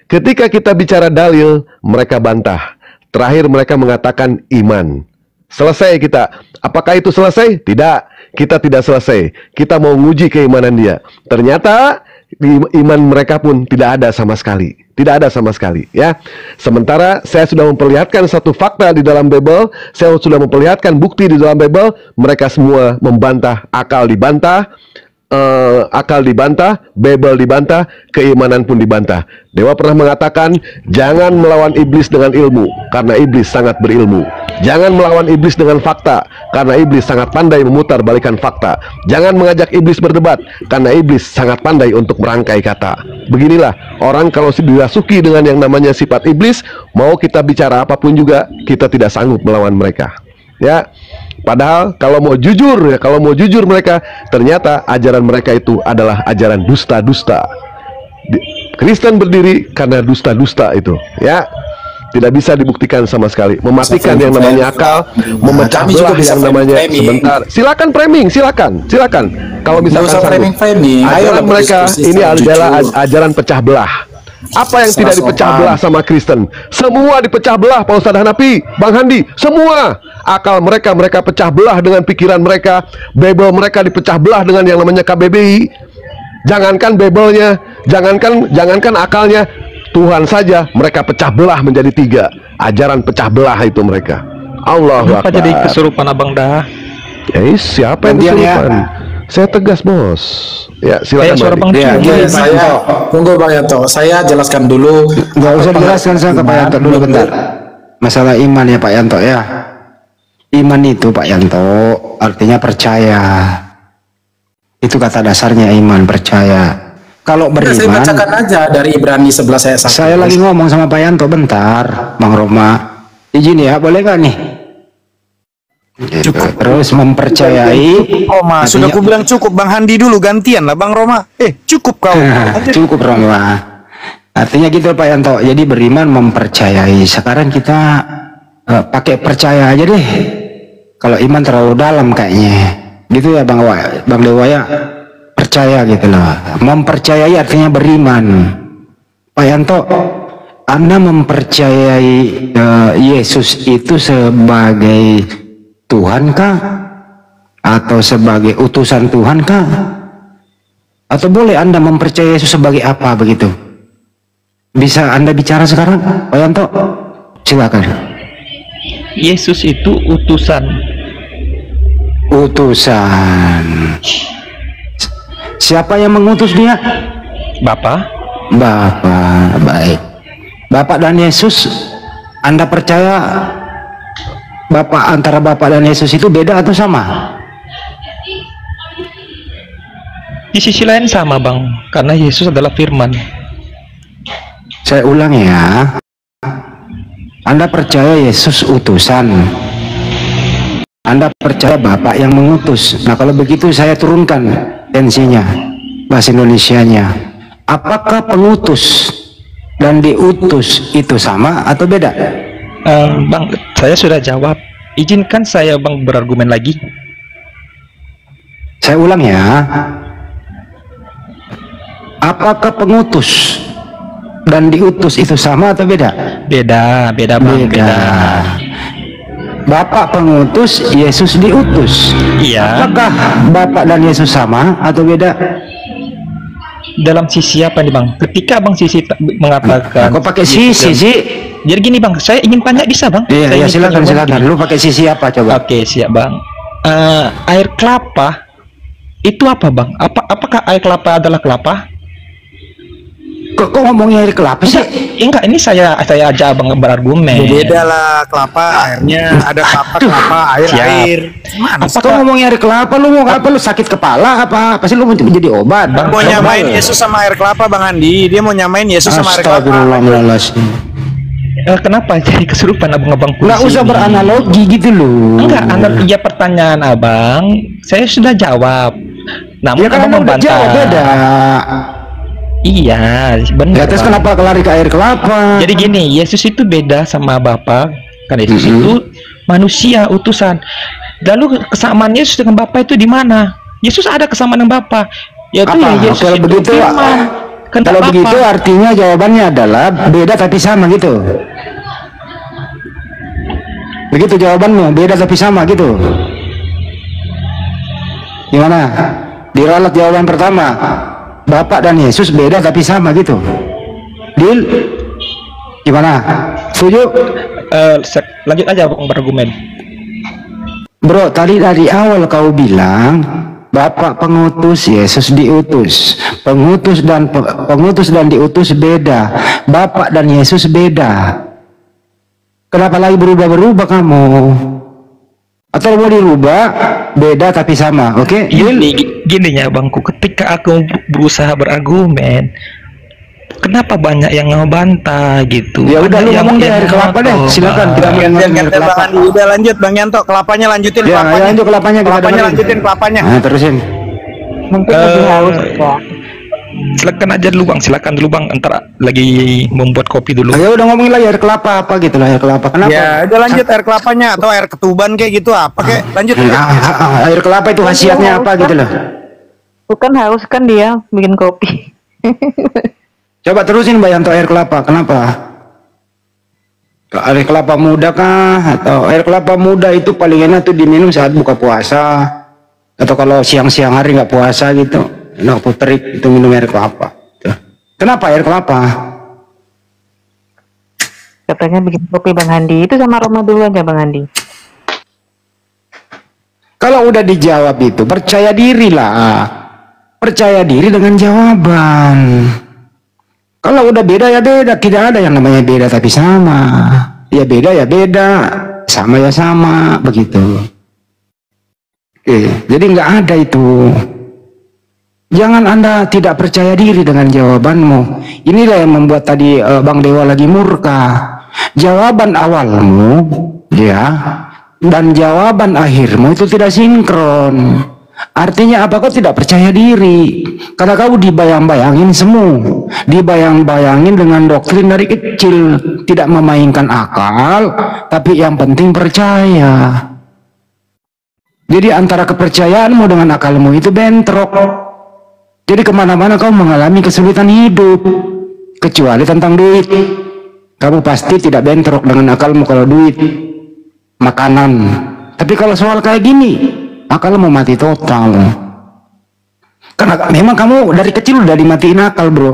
Ketika kita bicara dalil, mereka bantah. Terakhir mereka mengatakan iman. Selesai kita. Apakah itu selesai? Tidak. Kita tidak selesai. Kita mau nguji keimanan dia. Ternyata iman mereka pun tidak ada sama sekali. Tidak ada sama sekali, ya. Sementara saya sudah memperlihatkan satu fakta di dalam Bible, saya sudah memperlihatkan bukti di dalam Bible, mereka semua membantah, akal dibantah, Bible dibantah, keimanan pun dibantah. Dewa pernah mengatakan, jangan melawan iblis dengan ilmu, karena iblis sangat berilmu. Jangan melawan iblis dengan fakta, karena iblis sangat pandai memutar balikan fakta. Jangan mengajak iblis berdebat, karena iblis sangat pandai untuk merangkai kata. Beginilah, orang kalau dirasuki dengan yang namanya sifat iblis, mau kita bicara apapun juga, kita tidak sanggup melawan mereka. Ya, padahal kalau mau jujur mereka, ternyata ajaran mereka itu adalah ajaran dusta-dusta. Kristen berdiri karena dusta-dusta itu, ya. Tidak bisa dibuktikan sama sekali. Mematikan yang namanya akal, memecah belah yang namanya sebentar. Silakan framing, silakan. Kalau misalkan ajaran mereka ini adalah ajaran pecah belah. Apa yang tidak dipecah belah sama Kristen? Semua dipecah belah, Pak Ustadz Hanafi, Bang Handi, semua. Akal mereka pecah belah dengan pikiran mereka. Bible mereka dipecah belah dengan yang namanya KBBI. Jangankan Bibelnya, jangankan akalnya, Tuhan saja mereka pecah belah menjadi 3. Ajaran pecah belah itu mereka. Allahu Kenapa Akbar. jadi kesurupan abang dah? Siapa yang kesurupan? Saya tegas, Bos. Ya, silakan. Suara Bang Ya, saya tunggu Bang Yanto. Saya jelaskan dulu. Nggak usah dijelaskan, saya ke Pak Yanto dulu bentar. Masalah iman ya Pak Yanto ya. Iman itu Pak Yanto artinya percaya. Itu kata dasarnya iman, percaya. Kalau beriman, saya bacakan aja dari Ibrani 11 ayat 1. saya lagi ngomong sama Pak Yanto bentar, Bang Roma. Izin ya, boleh nggak nih? Cukup. Terus mempercayai. Roma, sudah aku bilang cukup. Bang Handi dulu gantian lah Bang Roma. Cukup kau. Cukup Roma. Artinya gitu Pak Yanto. Jadi beriman mempercayai. Sekarang kita pakai percaya aja deh. Kalau iman terlalu dalam kayaknya. Gitu ya Bang Dewa ya. Percaya gitu loh. Mempercayai artinya beriman. Pak Yanto, Anda mempercayai Yesus itu sebagai Tuhan kah? Atau sebagai utusan Tuhan kah? Atau boleh Anda mempercayai Yesus sebagai apa begitu? Bisa Anda bicara sekarang, Pak Yanto? Silakan. Yesus itu utusan. Utusan. Siapa yang mengutus dia? Bapa. Bapak, baik. Bapak dan Yesus, Anda percaya antara Bapak dan Yesus itu beda atau sama? Di sisi lain sama Bang, karena Yesus adalah firman. Saya ulang ya. Anda percaya Yesus utusan. Anda percaya Bapak yang mengutus. Nah kalau begitu saya turunkan tensinya, bahasa Indonesianya. Apakah pengutus dan diutus itu sama atau beda? Bang, saya sudah jawab. Izinkan saya Bang berargumen lagi. Saya ulang ya. Apakah pengutus dan diutus itu sama atau beda? Beda Bang. Beda. Bapak pengutus, Yesus diutus. Iya. Apakah Bapak dan Yesus sama atau beda? Dalam sisi apa nih Bang? Ketika Bang Sisi mengatakan. Kok pakai sisi sih? Jadi gini Bang, saya ingin tanya bisa Bang? Iya, silakan. Lu pakai sisi apa coba? Oke, siap Bang. Air kelapa itu apa Bang? Apakah air kelapa adalah kelapa? Kok ngomongnya air kelapa sih? Enggak, ini saya aja Bang berargumen. Beda lah, kelapa airnya ada kelapa air. Mana? Kok ngomongnya air kelapa? Lu mau apa? Lu sakit kepala apa? Pasti lu mau jadi obat. Bang mau nyamain Yesus sama air kelapa Bang Andi. Dia mau nyamain Yesus sama air kelapa. Kenapa jadi kesurupan abang-abang? Nggak usah beranalogi gitu loh. Enggak, ya pertanyaan abang saya sudah jawab. Namun ya kan abang membantah. Jawab beda. Iya, benar. Terus kenapa lari ke air kelapa? Jadi gini, Yesus itu beda sama Bapa. Karena Yesus itu manusia utusan. Lalu kesamaan Yesus dengan Bapa itu di mana? Yesus ada kesamaan dengan Bapa. Yaitu ya Yesus kalau itu begitu, firman. Kalau begitu artinya jawabannya adalah beda tapi sama gitu. Begitu jawabannya, beda tapi sama gitu. Gimana? Diralat jawaban pertama. Bapak dan Yesus beda tapi sama gitu. Deal? Gimana? Setuju? Lanjut aja berargumen. Bro, tadi dari awal kau bilang Bapak pengutus, Yesus diutus. Pengutus dan diutus beda. Bapak dan Yesus beda. Kenapa lagi berubah-berubah kamu? Atau mau dirubah beda tapi sama, oke? Gini ya bangku, ketika aku berusaha berargumen, kenapa banyak yang ngebantah gitu? Ya udah lu ngomong di air kelapa deh, silakan. Kita gantian kelapa. Udah lanjut Bang Yanto, kelapanya lanjutin. Ya, lanjut kelapanya. Kelapanya lanjutin kelapanya. Nah, terusin. Mungkin lebih haus ya. Silakan aja dulu Bang, silakan dulu Bang, entar lagi membuat kopi dulu. Ya udah ngomongin lagi air kelapa apa gitu lah, air kelapa. Kenapa? Ya udah lanjut air kelapanya atau air ketuban kayak gitu apa kayak lanjut. Air kelapa itu khasiatnya apa gitu loh. Bukan haus kan dia bikin kopi. Coba terusin Mbak Yanto, air kelapa. Kenapa? Air kelapa muda kah? Atau air kelapa muda itu paling enak tuh diminum saat buka puasa. Atau kalau siang-siang hari nggak puasa gitu. Nak puterik itu minum air kelapa. Kenapa air kelapa? Katanya bikin kopi Bang Handi. Itu sama Roma dulu aja Bang Handi. Kalau udah dijawab itu percaya diri lah. Percaya diri dengan jawaban. Kalau udah beda ya beda. Tidak ada yang namanya beda tapi sama. Ya beda ya beda. Sama ya sama. Begitu. Jadi nggak ada itu. Jangan Anda tidak percaya diri dengan jawabanmu. Inilah yang membuat tadi Bang Dewa lagi murka. Jawaban awalmu, ya, dan jawaban akhirmu itu tidak sinkron. Artinya apa? Kau tidak percaya diri. Karena kau dibayang-bayangin semua. Dibayang-bayangin dengan doktrin dari kecil. Tidak memainkan akal, tapi yang penting percaya. Jadi antara kepercayaanmu dengan akalmu itu bentrok. Jadi kemana-mana kau mengalami kesulitan hidup. Kecuali tentang duit. Kamu pasti tidak bentrok dengan akalmu kalau duit, makanan. Tapi kalau soal kayak gini, akalmu mati total. Karena memang kamu dari kecil udah dimatiin akal, bro.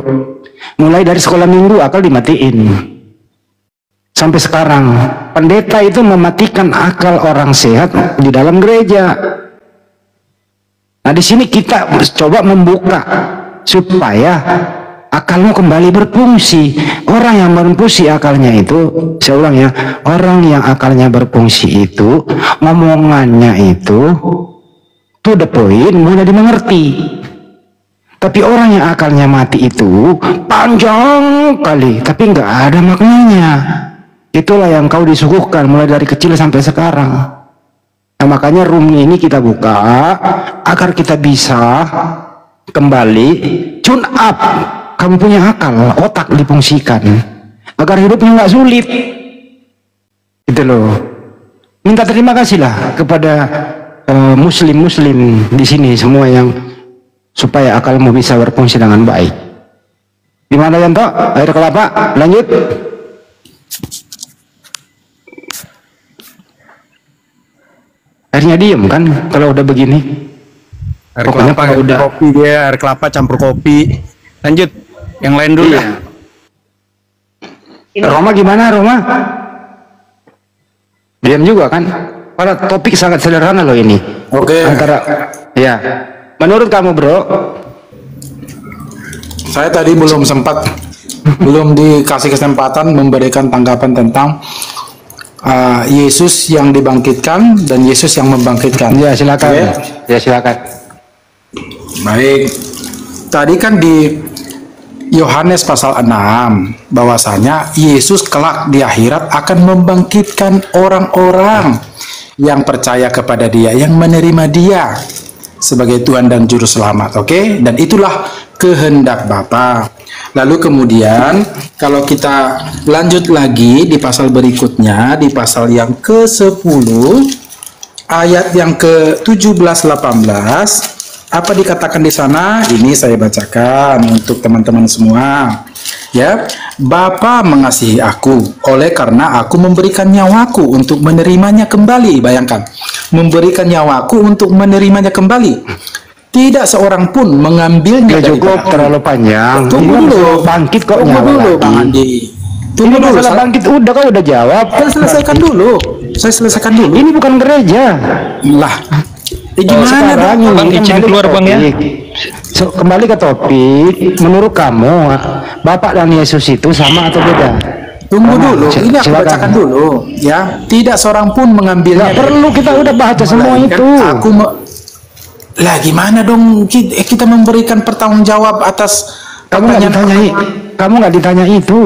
Mulai dari sekolah minggu akal dimatiin. Sampai sekarang, pendeta itu mematikan akal orang sehat di dalam gereja. Nah, di sini kita coba membuka supaya akalmu kembali berfungsi. Orang yang berfungsi akalnya itu, saya ulang ya, orang yang akalnya berfungsi itu, ngomongannya itu to the point, mudah dimengerti. Tapi orang yang akalnya mati itu panjang kali, tapi nggak ada maknanya. Itulah yang kau disuguhkan mulai dari kecil sampai sekarang. Nah, makanya room ini kita buka agar kita bisa kembali tune up. Kamu punya akal, otak difungsikan agar hidupnya nggak sulit. Gitu loh. Minta terima kasih lah kepada muslim-muslim di sini semua yang supaya akalmu bisa berfungsi dengan baik. Gimana Yanto? Air kelapa, lanjut. Airnya diem kan kalau udah begini. Air Pokoknya kelapa, kalau udah kopi dia, air kelapa campur kopi. Lanjut. Yang lain dulu ya. Roma gimana Roma? Diam juga kan? Pada topik sangat sederhana loh ini. Oke. Antara ya. Menurut kamu bro? Saya tadi belum sempat, belum dikasih kesempatan memberikan tanggapan tentang Yesus yang dibangkitkan dan Yesus yang membangkitkan. Ya silakan. Oke? Ya silakan. Baik. Tadi kan di Yohanes pasal 6 bahwasanya Yesus kelak di akhirat akan membangkitkan orang-orang yang percaya kepada Dia, yang menerima Dia sebagai Tuhan dan Juru Selamat. Oke? Dan itulah kehendak Bapa. Lalu kemudian kalau kita lanjut lagi di pasal berikutnya, di pasal yang ke-10 ayat yang ke-17-18, apa dikatakan di sana? Ini saya bacakan untuk teman-teman semua. Ya, Bapa mengasihi aku, oleh karena aku memberikan nyawaku untuk menerimanya kembali. Bayangkan, memberikan nyawaku untuk menerimanya kembali. Tidak seorang pun mengambilnya. Ya cukup terlalu panjang. Tunggu dulu, bangkit kok tunggu nyawa dulu, lagi. Bang Andi. Tunggu Ini dulu, masalah bangkit udah kau udah jawab. Saya selesaikan dulu. Saya selesaikan dulu. Ini bukan gereja. Lah, gimana dong? Bang izin keluar Bang ya. Kembali ke topik. Menurut kamu Bapak dan Yesus itu sama atau beda? Tunggu dulu, ini aku silakan. bacakan dulu ya. Tidak seorang pun mengambilnya. Nggak perlu, kita udah baca semua itu. Lah gimana dong kita memberikan pertanggungjawab atas kamu nggak ditanyai. Kamu nggak ditanya itu.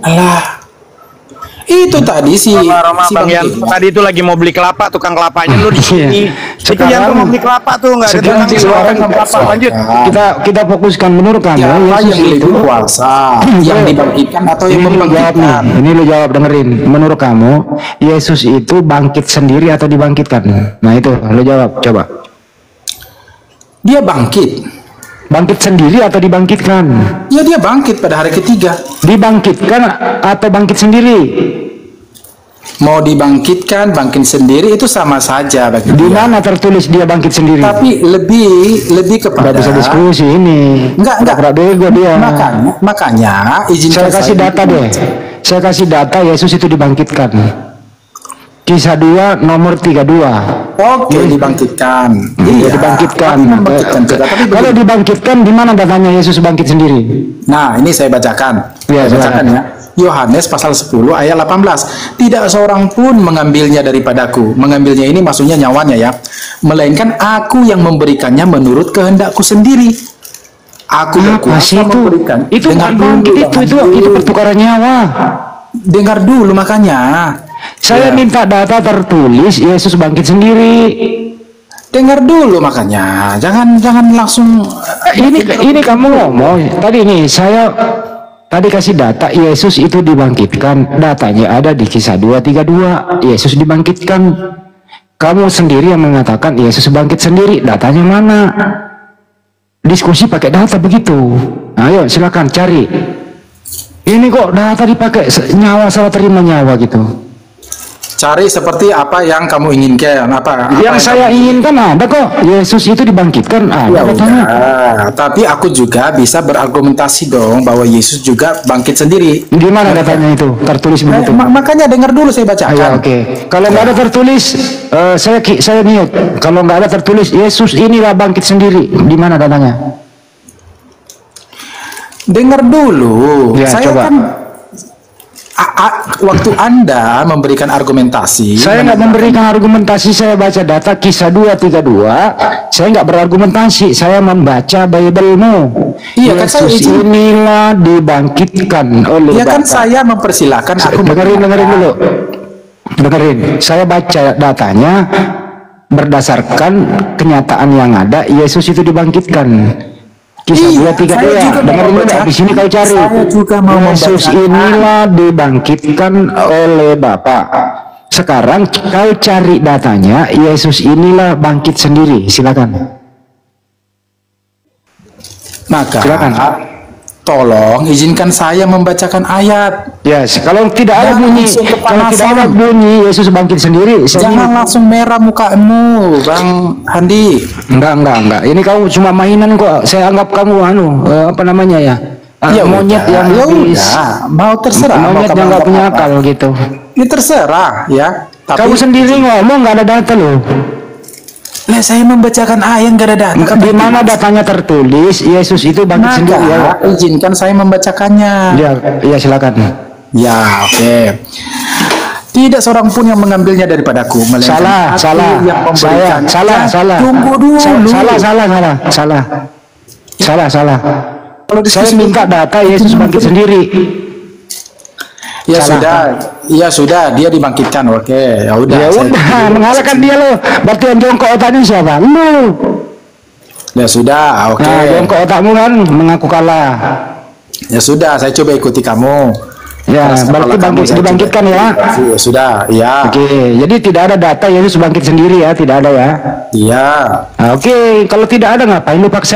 Alah. Itu tadi si Bang Yanto tadi itu lagi mau beli kelapa, tukang kelapanya lu di sini. Itu Yanto mau beli kelapa tuh enggak ada tukang kelapa. Lanjut. Kita fokuskan menurut kamu Yesus yang itu kuasa, yang dibangkitkan atau yang membangkitkan. Ini lu jawab, dengerin. Menurut kamu Yesus itu bangkit sendiri atau dibangkitkan? Nah itu lu jawab, coba. Dia bangkit. Bangkit sendiri atau dibangkitkan? Ya dia bangkit pada hari ketiga. Dibangkitkan atau bangkit sendiri? Mau dibangkitkan, bangkit sendiri itu sama saja bagi Di dia. mana tertulis dia bangkit sendiri? Tapi lebih kepada Nggak bisa diskusi ini. Enggak. Bego dia. Makanya izinkan Saya kasih data deh. Saya kasih data Yesus itu dibangkitkan. Kisah 2 nomor 32. Oke, dibangkitkan. Iya, dibangkitkan. Tapi kalau dibangkitkan, di mana datanya Yesus bangkit sendiri? Nah, ini saya bacakan. Ya, Saya bacakan ya. Yohanes pasal 10 ayat 18. Tidak seorang pun mengambilnya daripadaku. Mengambilnya ini maksudnya nyawanya ya. Melainkan aku yang memberikannya menurut kehendakku sendiri. Aku berkuasa memberikan. Itu bukan bangkit, itu pertukaran nyawa. Dengar dulu makanya. Saya minta data tertulis Yesus bangkit sendiri. Dengar dulu makanya. Jangan langsung ini kamu ngomong. Tadi ini saya tadi kasih data Yesus itu dibangkitkan. Datanya ada di Kisah 2:32. Yesus dibangkitkan. Kamu sendiri yang mengatakan Yesus bangkit sendiri. Datanya mana? Diskusi pakai data begitu. Ayo silakan cari. Ini kok data dipakai nyawa, salah terima nyawa gitu. Cari seperti apa yang kamu inginkan, apa yang saya inginkan ada kok. Yesus itu dibangkitkan ada. Ya udah, tapi aku juga bisa berargumentasi dong bahwa Yesus juga bangkit sendiri. Gimana datanya itu tertulis begitu? Makanya dengar dulu saya bacakan. Oke. Kalau nggak ada tertulis, saya niat. Kalau nggak ada tertulis Yesus inilah bangkit sendiri. Di mana datanya? Dengar dulu. Ya, saya coba. kan waktu Anda memberikan argumentasi, saya nggak memberikan argumentasi, saya baca data Kisah 2:32. Saya nggak berargumentasi, saya membaca Bible-mu. Iya kan, saya Yesus inilah dibangkitkan oleh ya kan Bapa. saya mempersilahkan aku dengerin dulu. Dengerin, saya baca datanya berdasarkan kenyataan yang ada. Yesus itu dibangkitkan. Kisah 2:32. Dengerin dulu, di sini kau cari. Yesus inilah dibangkitkan oleh Bapa. Sekarang kau cari datanya, Yesus inilah bangkit sendiri. Silakan. Maka silakan. Tolong izinkan saya membacakan ayat. Yes, kalau tidak ada bunyi, kalau tidak ada bunyi Yesus bangkit sendiri. Jangan langsung merah mukamu, Bang Handi. Enggak. Ini kamu cuma mainan kok. Saya anggap kamu apa namanya ya? Monyet yang mau terserah. Monyet yang nggak punya akal gitu. Ini terserah ya. Tapi kamu sendiri ngomong nggak ada data loh. Nah, saya membacakan ayat nggak ada data. Di mana datanya tertulis Yesus itu bangkit sendiri ya? Izinkan saya membacakannya. Ya silakan. Ya, oke. Tidak seorang pun yang mengambilnya daripadaku. Salah. Tunggu dulu. Salah. Kalau saya minta data Yesus bangkit sendiri. Ya sudah, dia dibangkitkan. Oke, ya udah. Mengalahkan dia loh. Berarti yang jongkok otaknya siapa? Lu. Ya sudah, oke. Jongkok otakmu kan mengaku kalah. Ya sudah, saya coba ikuti kamu. Ya, berarti dibangkitkan ya. Ya sudah, ya. Oke, jadi tidak ada data Yesus bangkit sendiri ya, tidak ada ya. Iya. Oke, kalau tidak ada ngapain lu paksa?